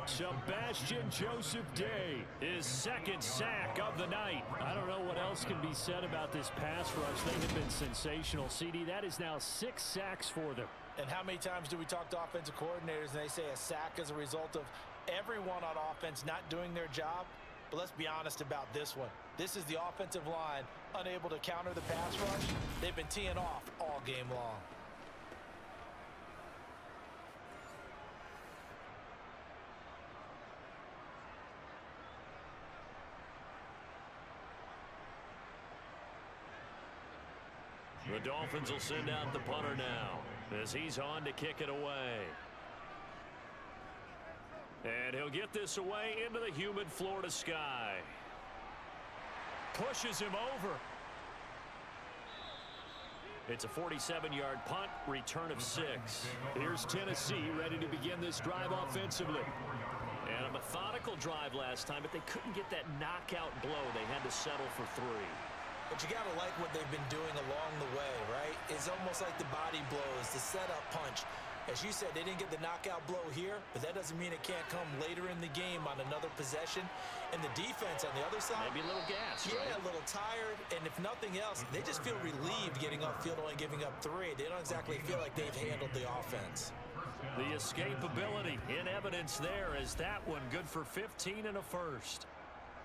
[SPEAKER 2] Sebastian Joseph Day, his second sack of the night. I don't know what else can be said about this pass rush. They have been sensational. CD, that is now 6 sacks for them.
[SPEAKER 3] And how many times do we talk to offensive coordinators and they say a sack as a result of everyone on offense not doing their job? But let's be honest about this one. This is the offensive line unable to counter the pass rush. They've been teeing off all game long.
[SPEAKER 2] The Dolphins will send out the punter now as he's on to kick it away. And he'll get this away into the humid Florida sky. Pushes him over. It's a 47-yard punt, return of 6. Here's Tennessee ready to begin this drive offensively. And a methodical drive last time, but they couldn't get that knockout blow. They had to settle for 3.
[SPEAKER 3] But you got to like what they've been doing along the way, right? It's almost like the body blows, the setup punch. As you said, they didn't get the knockout blow here, but that doesn't mean it can't come later in the game on another possession. And the defense on the other side,
[SPEAKER 2] maybe a little gas,
[SPEAKER 3] yeah,
[SPEAKER 2] right?
[SPEAKER 3] A little tired. And if nothing else, they just feel relieved getting upfield, only giving up 3. They don't exactly feel like they've handled the offense.
[SPEAKER 2] The escapability in evidence there as that one good for 15 and a first.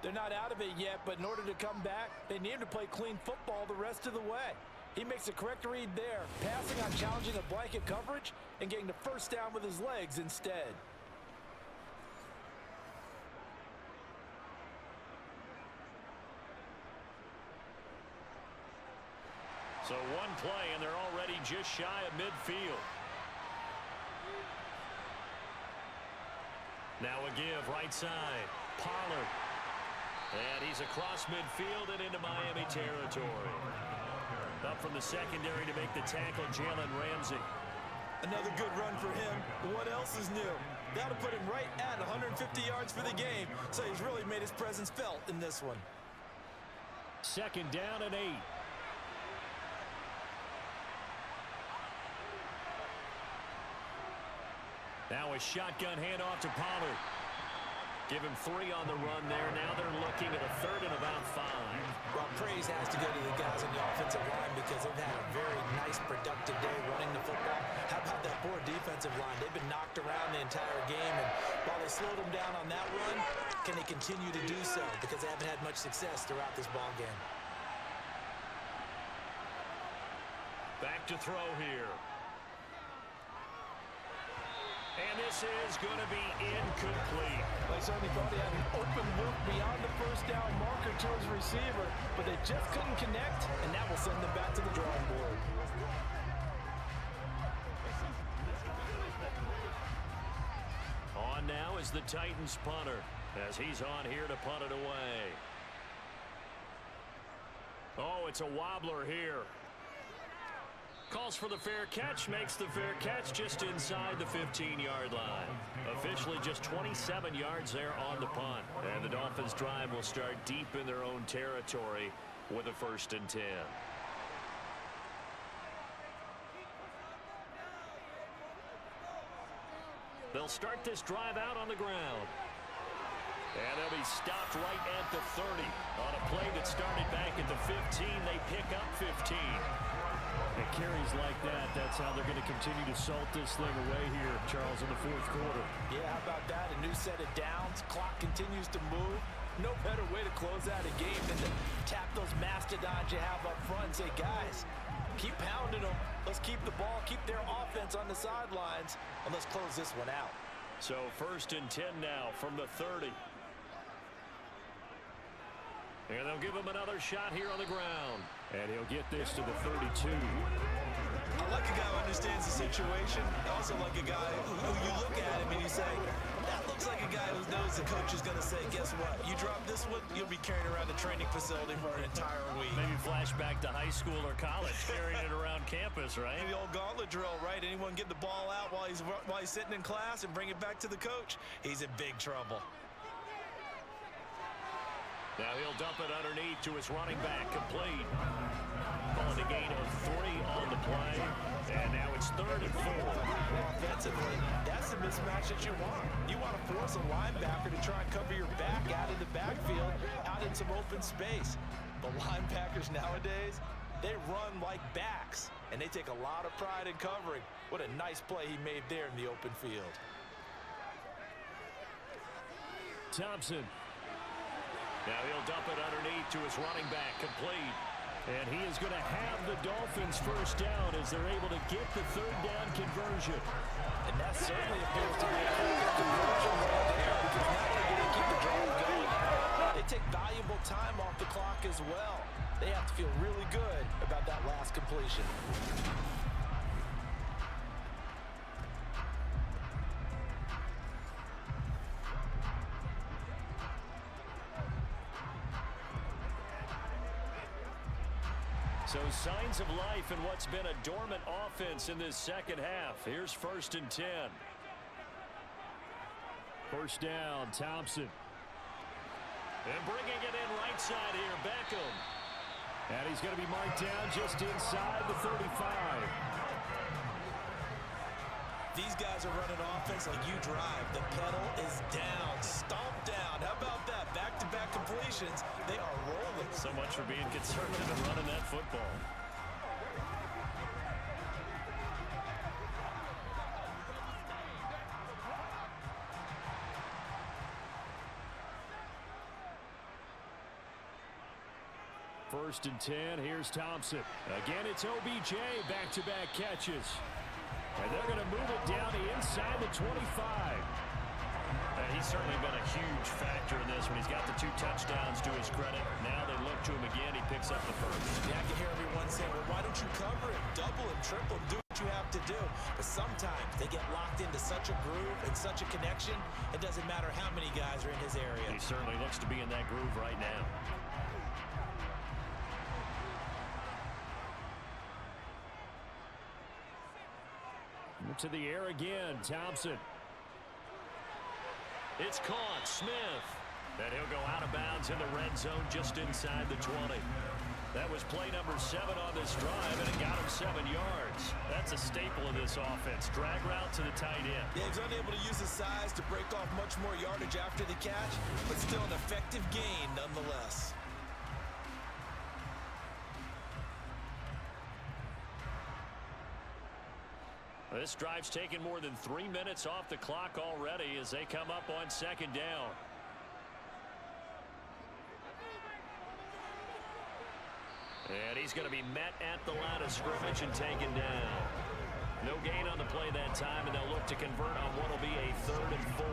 [SPEAKER 3] They're not out of it yet, but in order to come back, they need to play clean football the rest of the way. He makes a correct read there, passing on challenging a blanket coverage and getting the first down with his legs instead.
[SPEAKER 2] So one play, and they're already just shy of midfield. Now a give, right side. Pollard. And he's across midfield and into Miami territory. Up from the secondary to make the tackle, Jalen Ramsey.
[SPEAKER 3] Another good run for him. What else is new? That'll put him right at 150 yards for the game, so he's really made his presence felt in this one.
[SPEAKER 2] Second down and 8. Now a shotgun handoff to Pollard. Give him 3 on the run there. Now they're looking at a third and about 5.
[SPEAKER 3] Well, praise has to go to the guys on the offensive line because they've had a very nice, productive day running the football. How about that poor defensive line? They've been knocked around the entire game, and while they slowed them down on that run, can they continue to do so? Because they haven't had much success throughout this ball game.
[SPEAKER 2] Back to throw here. And this is going to be incomplete.
[SPEAKER 3] They certainly thought he had an open look beyond the first down marker to his receiver, but they just couldn't connect, and that will send them back to the drawing board.
[SPEAKER 2] On now is the Titans punter, as he's on here to punt it away. Oh, it's a wobbler here. Calls for the fair catch, makes the fair catch just inside the 15-yard line. Officially just 27 yards there on the punt. And the Dolphins drive will start deep in their own territory with a 1st and 10. They'll start this drive out on the ground. And they'll be stopped right at the 30. On a play that started back at the 15, they pick up 15. It carries like that. That's how they're going to continue to salt this thing away here, Charles, in the 4th quarter.
[SPEAKER 3] Yeah, how about that? A new set of downs. Clock continues to move. No better way to close out a game than to tap those mastodons you have up front and say, guys, keep pounding them. Let's keep the ball, keep their offense on the sidelines, and let's close this one out.
[SPEAKER 2] So 1st and 10 now from the 30. And they'll give him another shot here on the ground. And he'll get this to the 32.
[SPEAKER 3] I like a guy who understands the situation. I also like a guy who you look at him and you say, that looks like a guy who knows the coach is going to say, guess what? You drop this one, you'll be carrying around the training facility for an entire week.
[SPEAKER 2] Maybe flashback to high school or college, carrying it around campus, right?
[SPEAKER 3] The old gauntlet drill, right? Anyone get the ball out while he's sitting in class and bring it back to the coach? He's in big trouble.
[SPEAKER 2] Now he'll dump it underneath to his running back, complete. Calling a gain of 3 on the play. And now it's 3rd and 4.
[SPEAKER 3] Offensively, that's the mismatch that you want. You want to force a linebacker to try and cover your back out in the backfield, out in some open space. The linebackers nowadays, they run like backs, and they take a lot of pride in covering. What a nice play he made there in the open field.
[SPEAKER 2] Thompson. Now he'll dump it underneath to his running back, complete. And he is going to have the Dolphins first down as they're able to get the 3rd down conversion.
[SPEAKER 3] And that certainly appears to be a conversion right there, because not only do they keep the drive going, they take valuable time off the clock as well. They have to feel really good about that last completion.
[SPEAKER 2] So signs of life in what's been a dormant offense in this second half. Here's 1st and 10. First down, Thompson. And bringing it in right side here, Beckham. And he's going to be marked down just inside the 35.
[SPEAKER 3] These guys are running offense like you drive. The pedal is down, stomp down. How about that? Back-to-back completions. They are rolling.
[SPEAKER 2] So much for being conservative and running that football. First and 10, here's Thompson. Again, it's OBJ, back-to-back catches. And they're going to move it down to inside the 25. And he's certainly been a huge factor in this when he's got the 2 touchdowns to his credit. Now they look to him again. He picks up the first.
[SPEAKER 3] Yeah, I can hear everyone saying, well, why don't you cover him? Double him, triple him, do what you have to do. But sometimes they get locked into such a groove and such a connection, it doesn't matter how many guys are in his area.
[SPEAKER 2] He certainly looks to be in that groove right now. To the air again, Thompson. It's caught, Smith. And he'll go out of bounds in the red zone just inside the 20. That was play number 7 on this drive, and it got him 7 yards. That's a staple of this offense. Drag route to the tight end.
[SPEAKER 3] Yeah, he's unable to use his size to break off much more yardage after the catch, but still an effective gain nonetheless.
[SPEAKER 2] This drive's taken more than 3 minutes off the clock already as they come up on 2nd down. And he's going to be met at the line of scrimmage and taken down. No gain on the play that time, and they'll look to convert on what will be a 3rd and 4.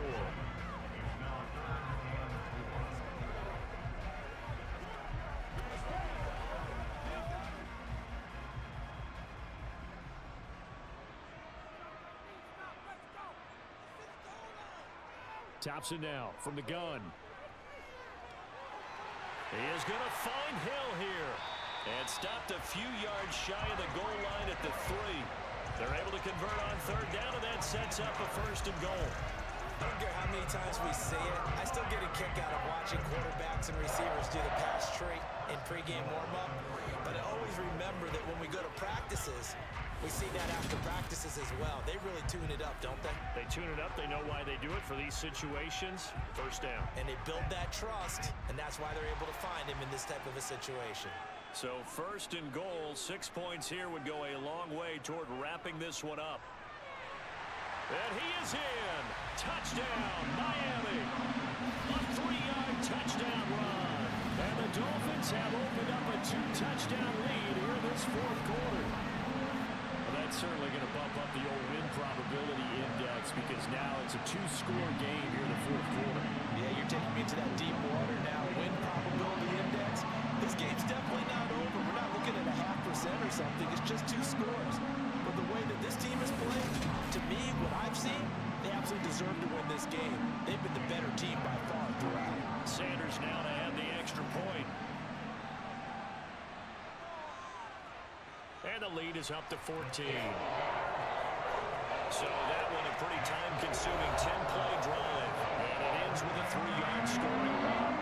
[SPEAKER 2] Thompson now from the gun. He is going to find Hill here. And stopped a few yards shy of the goal line at the 3. They're able to convert on 3rd down, and that sets up a 1st and goal.
[SPEAKER 3] I don't care how many times we say it, I still get a kick out of watching quarterbacks and receivers do the pass tree in pregame warm-up. But I always remember that when we go to practices, we see that after practices as well. They really tune it up, don't they?
[SPEAKER 2] They tune it up. They know why they do it for these situations. 1st down.
[SPEAKER 3] And they build that trust, and that's why they're able to find him in this type of a situation.
[SPEAKER 2] So 1st and goal, 6 points here would go a long way toward wrapping this one up. And he is in. Touchdown, Miami. A 3-yard touchdown run. And the Dolphins have opened up a 2-touchdown lead here in this 4th quarter. Well, that's certainly going to bump up the old win probability index because now it's a 2-score game here in the 4th quarter.
[SPEAKER 3] Yeah, you're taking me to that deep water now. Win probability index. This game's definitely not over. We're not looking at a 0.5% or something. It's just 2 scores. But the way that this team is playing, to me, what I've seen, they absolutely deserve to win this game. They've team by far throughout.
[SPEAKER 2] Sanders now to add the extra point. And the lead is up to 14. So that one a pretty time-consuming 10-play drive. And it ends with a 3-yard scoring run.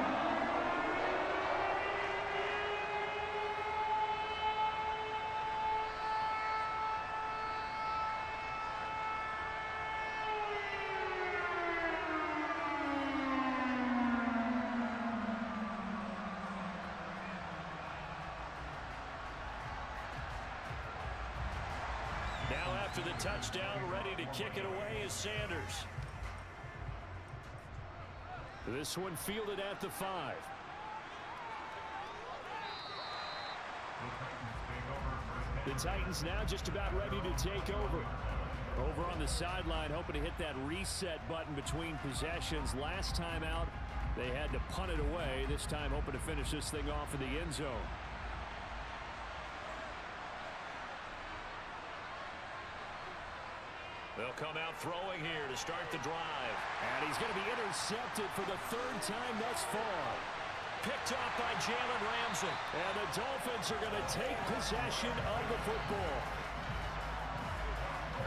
[SPEAKER 2] Now after the touchdown, ready to kick it away is Sanders. This one fielded at the 5. The Titans now just about ready to take over. Over on the sideline, hoping to hit that reset button between possessions. Last time out, they had to punt it away. This time hoping to finish this thing off in the end zone. They'll come out throwing here to start the drive. And he's going to be intercepted for the 3rd time thus far. Picked up by Jalen Ramsey. And the Dolphins are going to take possession of the football.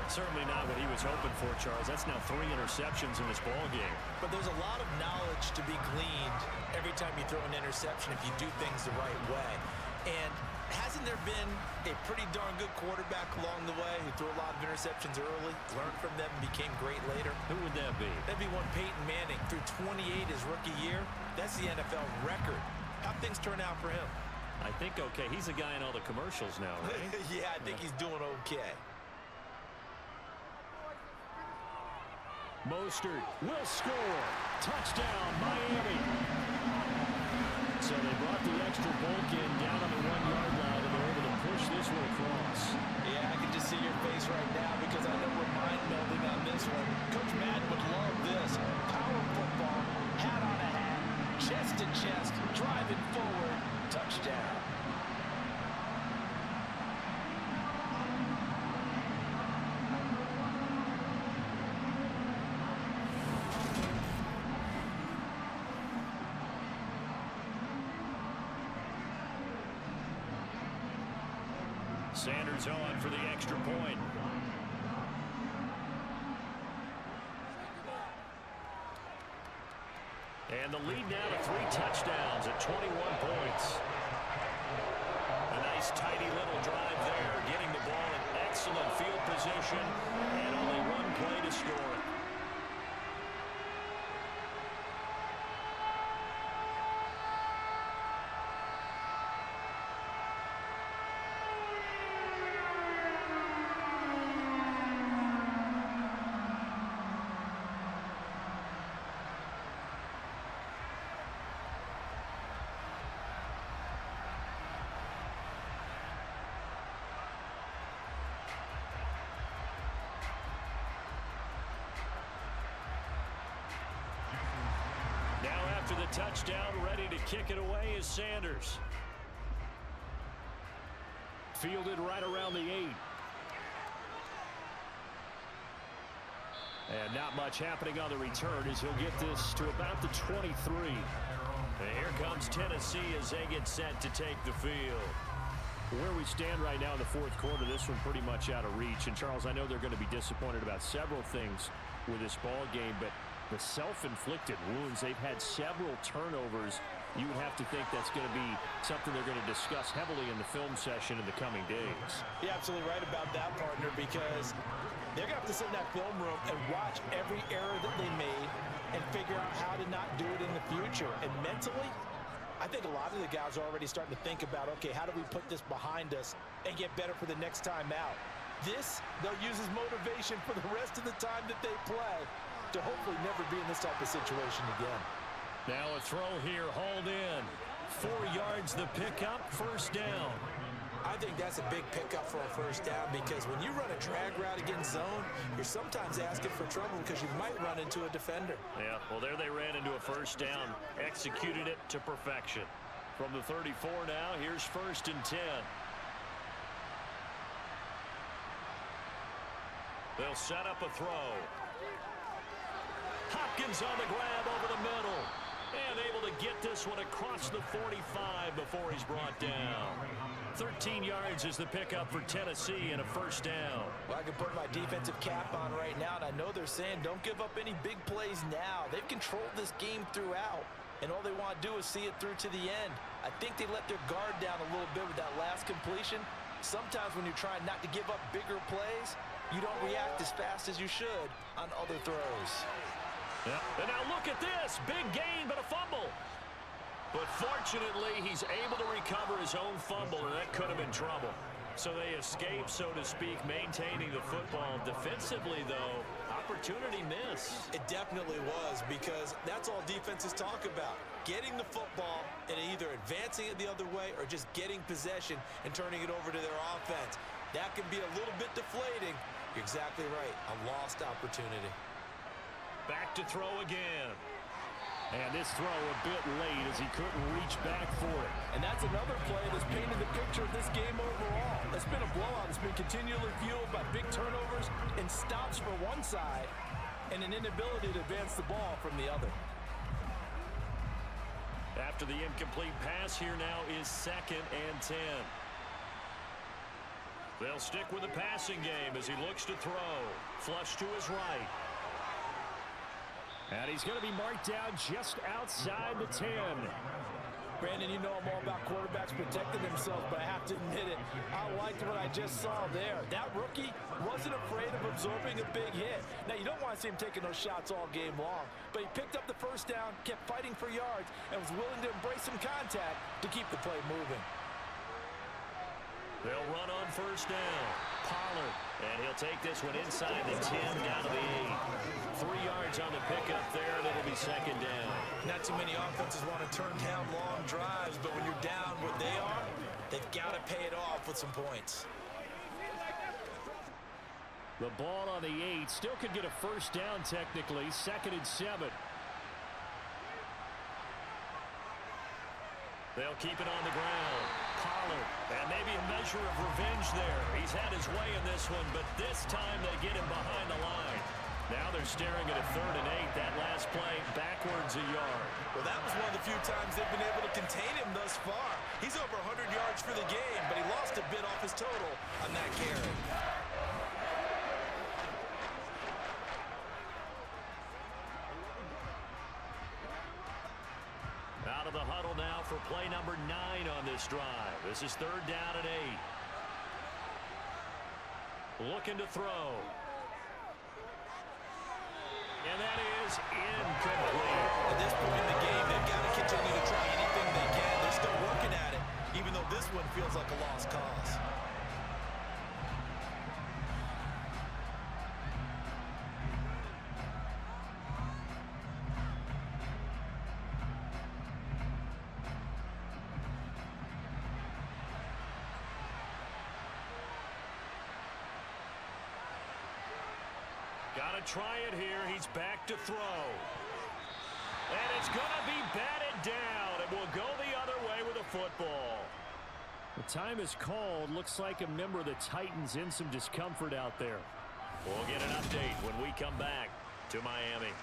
[SPEAKER 2] Certainly not what he was hoping for, Charles. That's now 3 interceptions in this ball game.
[SPEAKER 3] But there's a lot of knowledge to be gleaned every time you throw an interception if you do things the right way. And hasn't there been a pretty darn good quarterback along the way who threw a lot of interceptions early, learned from them, and became great later?
[SPEAKER 2] Who would that be?
[SPEAKER 3] That'd be one Peyton Manning. Threw 28 his rookie year. That's the NFL record. How'd things turn out for him?
[SPEAKER 2] I think okay. He's a guy in all the commercials now, right?
[SPEAKER 3] Yeah, I think he's doing okay.
[SPEAKER 2] Mostert will score. Touchdown, Miami. So they brought the extra bulk in down on the 1-yard line, and they're able to push this one across.
[SPEAKER 3] Yeah, I can just see your face right now because I know we're mind-melding on this one. Coach Madden would love this. Power football, hat on a hat, chest to chest, driving forward, touchdown.
[SPEAKER 2] Sanders on for the extra point. And the lead now to 3 touchdowns at 21 points. A nice tidy little drive there, getting the ball in excellent field position, and only 1 play to score. After the touchdown, ready to kick it away is Sanders. Fielded right around the 8. And not much happening on the return as he'll get this to about the 23. And here comes Tennessee as they get set to take the field. Where we stand right now in the 4th quarter, this one pretty much out of reach. And, Charles, I know they're going to be disappointed about several things with this ball game, but the self-inflicted wounds, they've had several turnovers. You would have to think that's going to be something they're going to discuss heavily in the film session in the coming days.
[SPEAKER 3] You're absolutely right about that, partner, because they're going to have to sit in that film room and watch every error that they made and figure out how to not do it in the future. And mentally, I think a lot of the guys are already starting to think about, okay, how do we put this behind us and get better for the next time out? This, they'll use as motivation for the rest of the time that they play to hopefully never be in this type of situation again.
[SPEAKER 2] Now a throw here, hauled in. 4 yards the pickup, 1st down.
[SPEAKER 3] I think that's a big pickup for a 1st down because when you run a drag route against zone, you're sometimes asking for trouble because you might run into a defender.
[SPEAKER 2] Yeah, well, there they ran into a 1st down, executed it to perfection. From the 34 now, here's 1st and 10. They'll set up a throw. Hopkins on the grab over the middle. And able to get this one across the 45 before he's brought down. 13 yards is the pickup for Tennessee and a first down.
[SPEAKER 3] Well, I can put my defensive cap on right now, and I know they're saying don't give up any big plays now. They've controlled this game throughout, and all they want to do is see it through to the end. I think they let their guard down a little bit with that last completion. Sometimes when you're trying not to give up bigger plays, you don't react as fast as you should on other throws.
[SPEAKER 2] Yeah. And now look at this. Big gain, but a fumble. But fortunately, he's able to recover his own fumble, and that could have been trouble. So they escape, so to speak, maintaining the football. Defensively, though, opportunity miss.
[SPEAKER 3] It definitely was, because that's all defenses talk about. Getting the football and either advancing it the other way or just getting possession and turning it over to their offense. That can be a little bit deflating. You're exactly right. A lost opportunity.
[SPEAKER 2] Back to throw again. And this throw a bit late as he couldn't reach back for it.
[SPEAKER 3] And that's another play that's painted the picture of this game overall. It's been a blowout. It's been continually fueled by big turnovers and stops for one side and an inability to advance the ball from the other.
[SPEAKER 2] After the incomplete pass, here now is 2nd and 10. They'll stick with the passing game as he looks to throw. Flush to his right. And he's going to be marked down just outside the 10.
[SPEAKER 3] Brandon, you know I'm all about quarterbacks protecting themselves, but I have to admit it. I liked what I just saw there. That rookie wasn't afraid of absorbing a big hit. Now, you don't want to see him taking those shots all game long, but he picked up the first down, kept fighting for yards, and was willing to embrace some contact to keep the play moving.
[SPEAKER 2] They'll run on first down. Pollard, and he'll take this one inside the 10 down to the 8. 3 yards on the pickup there, and it'll be 2nd down.
[SPEAKER 3] Not too many offenses want to turn down long drives, but when you're down what they are, they've got to pay it off with some points.
[SPEAKER 2] The ball on the 8 still could get a first down technically. 2nd and 7. They'll keep it on the ground. Pollard, and maybe a measure of revenge there. He's had his way in this one, but this time they get him behind the line. Now they're staring at a 3rd and 8. That last play backwards a yard.
[SPEAKER 3] Well, that was one of the few times they've been able to contain him thus far. He's over 100 yards for the game, but he lost a bit off his total on that carry.
[SPEAKER 2] Out of the huddle now for play number 9 on this drive. This is 3rd down and 8. Looking to throw. And that is incomplete.
[SPEAKER 3] At this point in the game, they've got to continue to try anything they can. They're still working at it, even though this one feels like a lost cause.
[SPEAKER 2] Got to try it here. He's back to throw. And it's going to be batted down. It will go the other way with a football. The time is called. Looks like a member of the Titans in some discomfort out there. We'll get an update when we come back to Miami.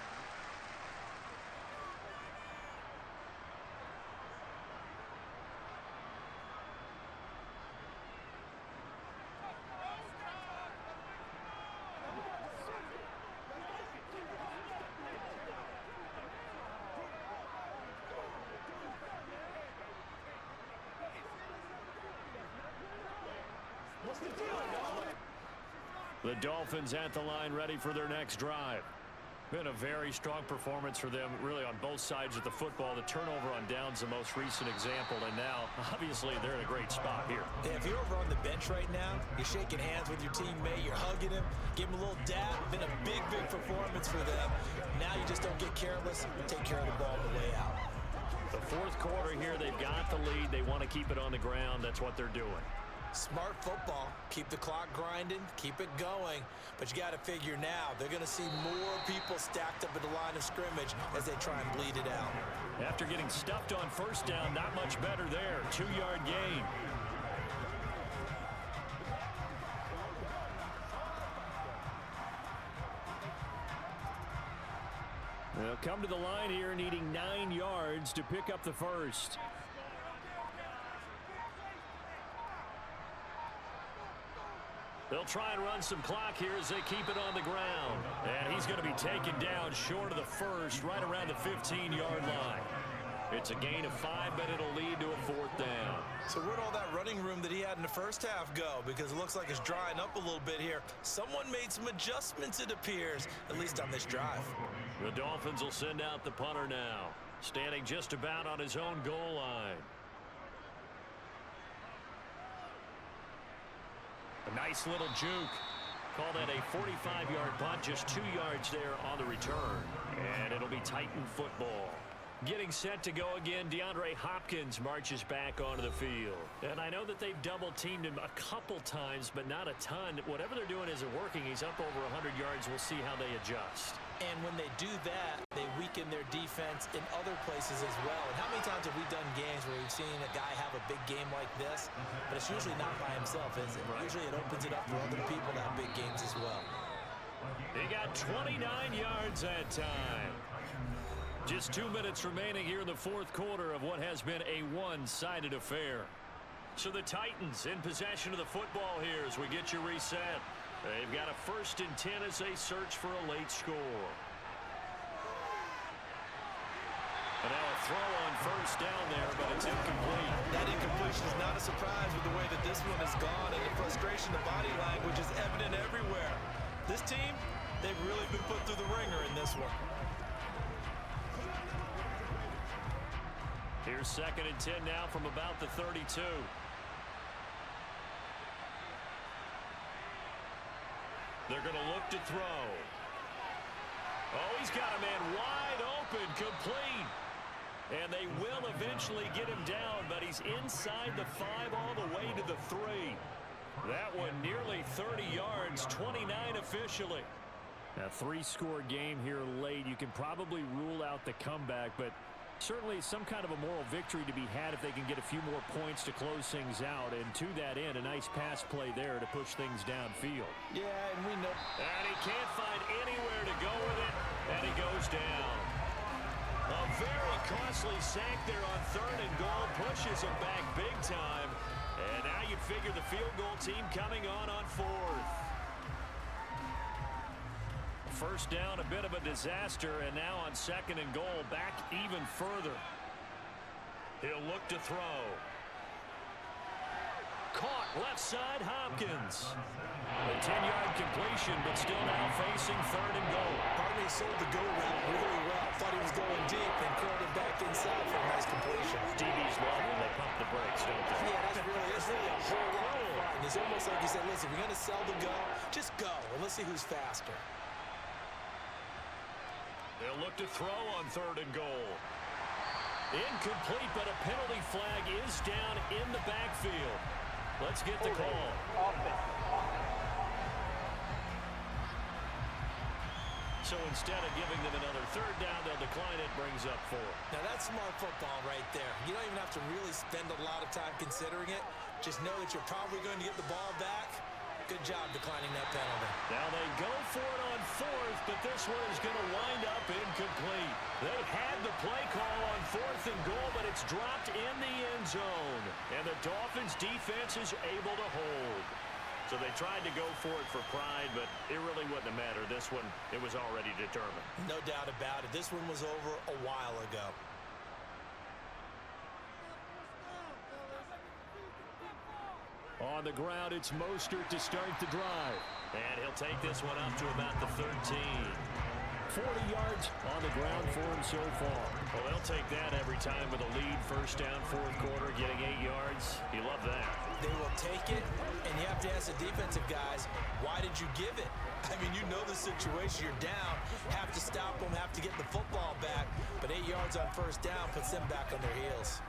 [SPEAKER 2] The Dolphins at the line ready for their next drive. Been a very strong performance for them, really, on both sides of the football. The turnover on downs, the most recent example, and now, obviously, they're in a great spot here.
[SPEAKER 3] Yeah, if you're over on the bench right now, you're shaking hands with your teammate, you're hugging him, give him a little dab. Been a big, big performance for them. Now you just don't get careless, take care of the ball on the way out.
[SPEAKER 2] The 4th quarter here, they've got the lead. They want to keep it on the ground. That's what they're doing.
[SPEAKER 3] Smart football. Keep the clock grinding, keep it going. But you got to figure now, they're going to see more people stacked up at the line of scrimmage as they try and bleed it out.
[SPEAKER 2] After getting stuffed on first down, not much better there. 2-yard gain. They'll come to the line here needing 9 yards to pick up the first. They'll try and run some clock here as they keep it on the ground. And he's going to be taken down short of the first, right around the 15-yard line. It's a gain of 5, but it'll lead to a 4th down.
[SPEAKER 3] So where'd all that running room that he had in the first half go? Because it looks like it's drying up a little bit here. Someone made some adjustments, it appears, at least on this drive.
[SPEAKER 2] The Dolphins will send out the punter now, standing just about on his own goal line. A nice little juke. Call that a 45-yard punt, just 2 yards there on the return. And it'll be Titan football. Getting set to go again, DeAndre Hopkins marches back onto the field. And I know that they've double-teamed him a couple times, but not a ton. Whatever they're doing isn't working. He's up over 100 yards. We'll see how they adjust.
[SPEAKER 3] And when they do that, they weaken their defense in other places as well. And how many times have we done games where we've seen a guy have a big game like this? But it's usually not by himself, is it? Right. Usually it opens it up for other people to have big games as well.
[SPEAKER 2] They got 29 yards that time. Just 2 minutes remaining here in the 4th quarter of what has been a one-sided affair. So the Titans in possession of the football here as we get you reset. They've got a 1st and 10 as they search for a late score. And now a throw on 1st down there, but it's incomplete.
[SPEAKER 3] That incompletion is not a surprise with the way that this one has gone, and the frustration, the body language is evident everywhere. This team, they've really been put through the ringer in this one.
[SPEAKER 2] Here's 2nd and 10 now from about the 32. They're going to look to throw. Oh, he's got a man wide open, complete. And they will eventually get him down, but he's inside the 5 all the way to the 3. That one nearly 30 yards, 29 officially. A 3-score game here late. You can probably rule out the comeback, but certainly some kind of a moral victory to be had if they can get a few more points to close things out. And to that end, a nice pass play there to push things downfield.
[SPEAKER 3] Yeah, and we know.
[SPEAKER 2] And he can't find anywhere to go with it, and he goes down. A very costly sack there on 3rd and goal, pushes him back big time. And now you figure the field goal team coming on 4th. 1st down, a bit of a disaster, and now on 2nd and goal, back even further. He'll look to throw. Caught left side, Hopkins. A 10-yard completion, but still now facing 3rd and goal.
[SPEAKER 3] Harvey sold the go route really well. Thought he was going deep and curled it back inside for a nice completion.
[SPEAKER 2] DB's love when they pump the brakes, don't they?
[SPEAKER 3] Yeah, that's really a whole lot of fun. It's almost like he said, listen, we're going to sell the go. Just go, and let's see who's faster.
[SPEAKER 2] They'll look to throw on 3rd and goal. Incomplete, but a penalty flag is down in the backfield. Let's get the call. So instead of giving them another 3rd down, they'll decline it, brings up 4.
[SPEAKER 3] Now that's smart football right there. You don't even have to really spend a lot of time considering it. Just know that you're probably going to get the ball back. Good job declining that penalty.
[SPEAKER 2] Now they go for it on 4th, but this one is going to wind up incomplete. They had the play call on 4th and goal, but it's dropped in the end zone. And the Dolphins defense is able to hold. So they tried to go for it for pride, but it really wouldn't have mattered. This one, it was already determined.
[SPEAKER 3] No doubt about it. This one was over a while ago.
[SPEAKER 2] On the ground, it's Mostert to start the drive. And he'll take this one up to about the 13. 40 yards on the ground for him so far. Well, they'll take that every time with a lead. 1st down, 4th quarter, getting 8 yards. You love that.
[SPEAKER 3] They will take it, and you have to ask the defensive guys, why did you give it? I mean, you know the situation. You're down, have to stop them, have to get the football back. But 8 yards on 1st down puts them back on their heels.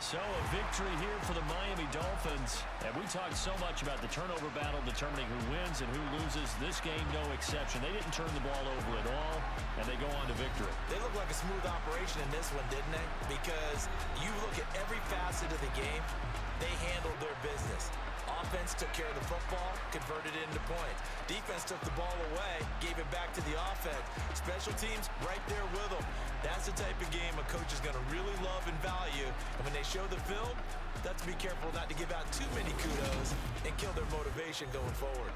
[SPEAKER 2] So a victory here for the Miami Dolphins. And we talked so much about the turnover battle determining who wins and who loses. This game, no exception. They didn't turn the ball over at all, and they go on to victory.
[SPEAKER 3] They look like a smooth operation in this one, didn't they? Because you look at every facet of the game, they handled their business. Offense took care of the football, converted it into points. Defense took the ball away, gave it back to the offense. Special teams right there with them. That's the type of game a coach is going to really love and value. And when they show the film, they have to be careful not to give out too many kudos and kill their motivation going forward.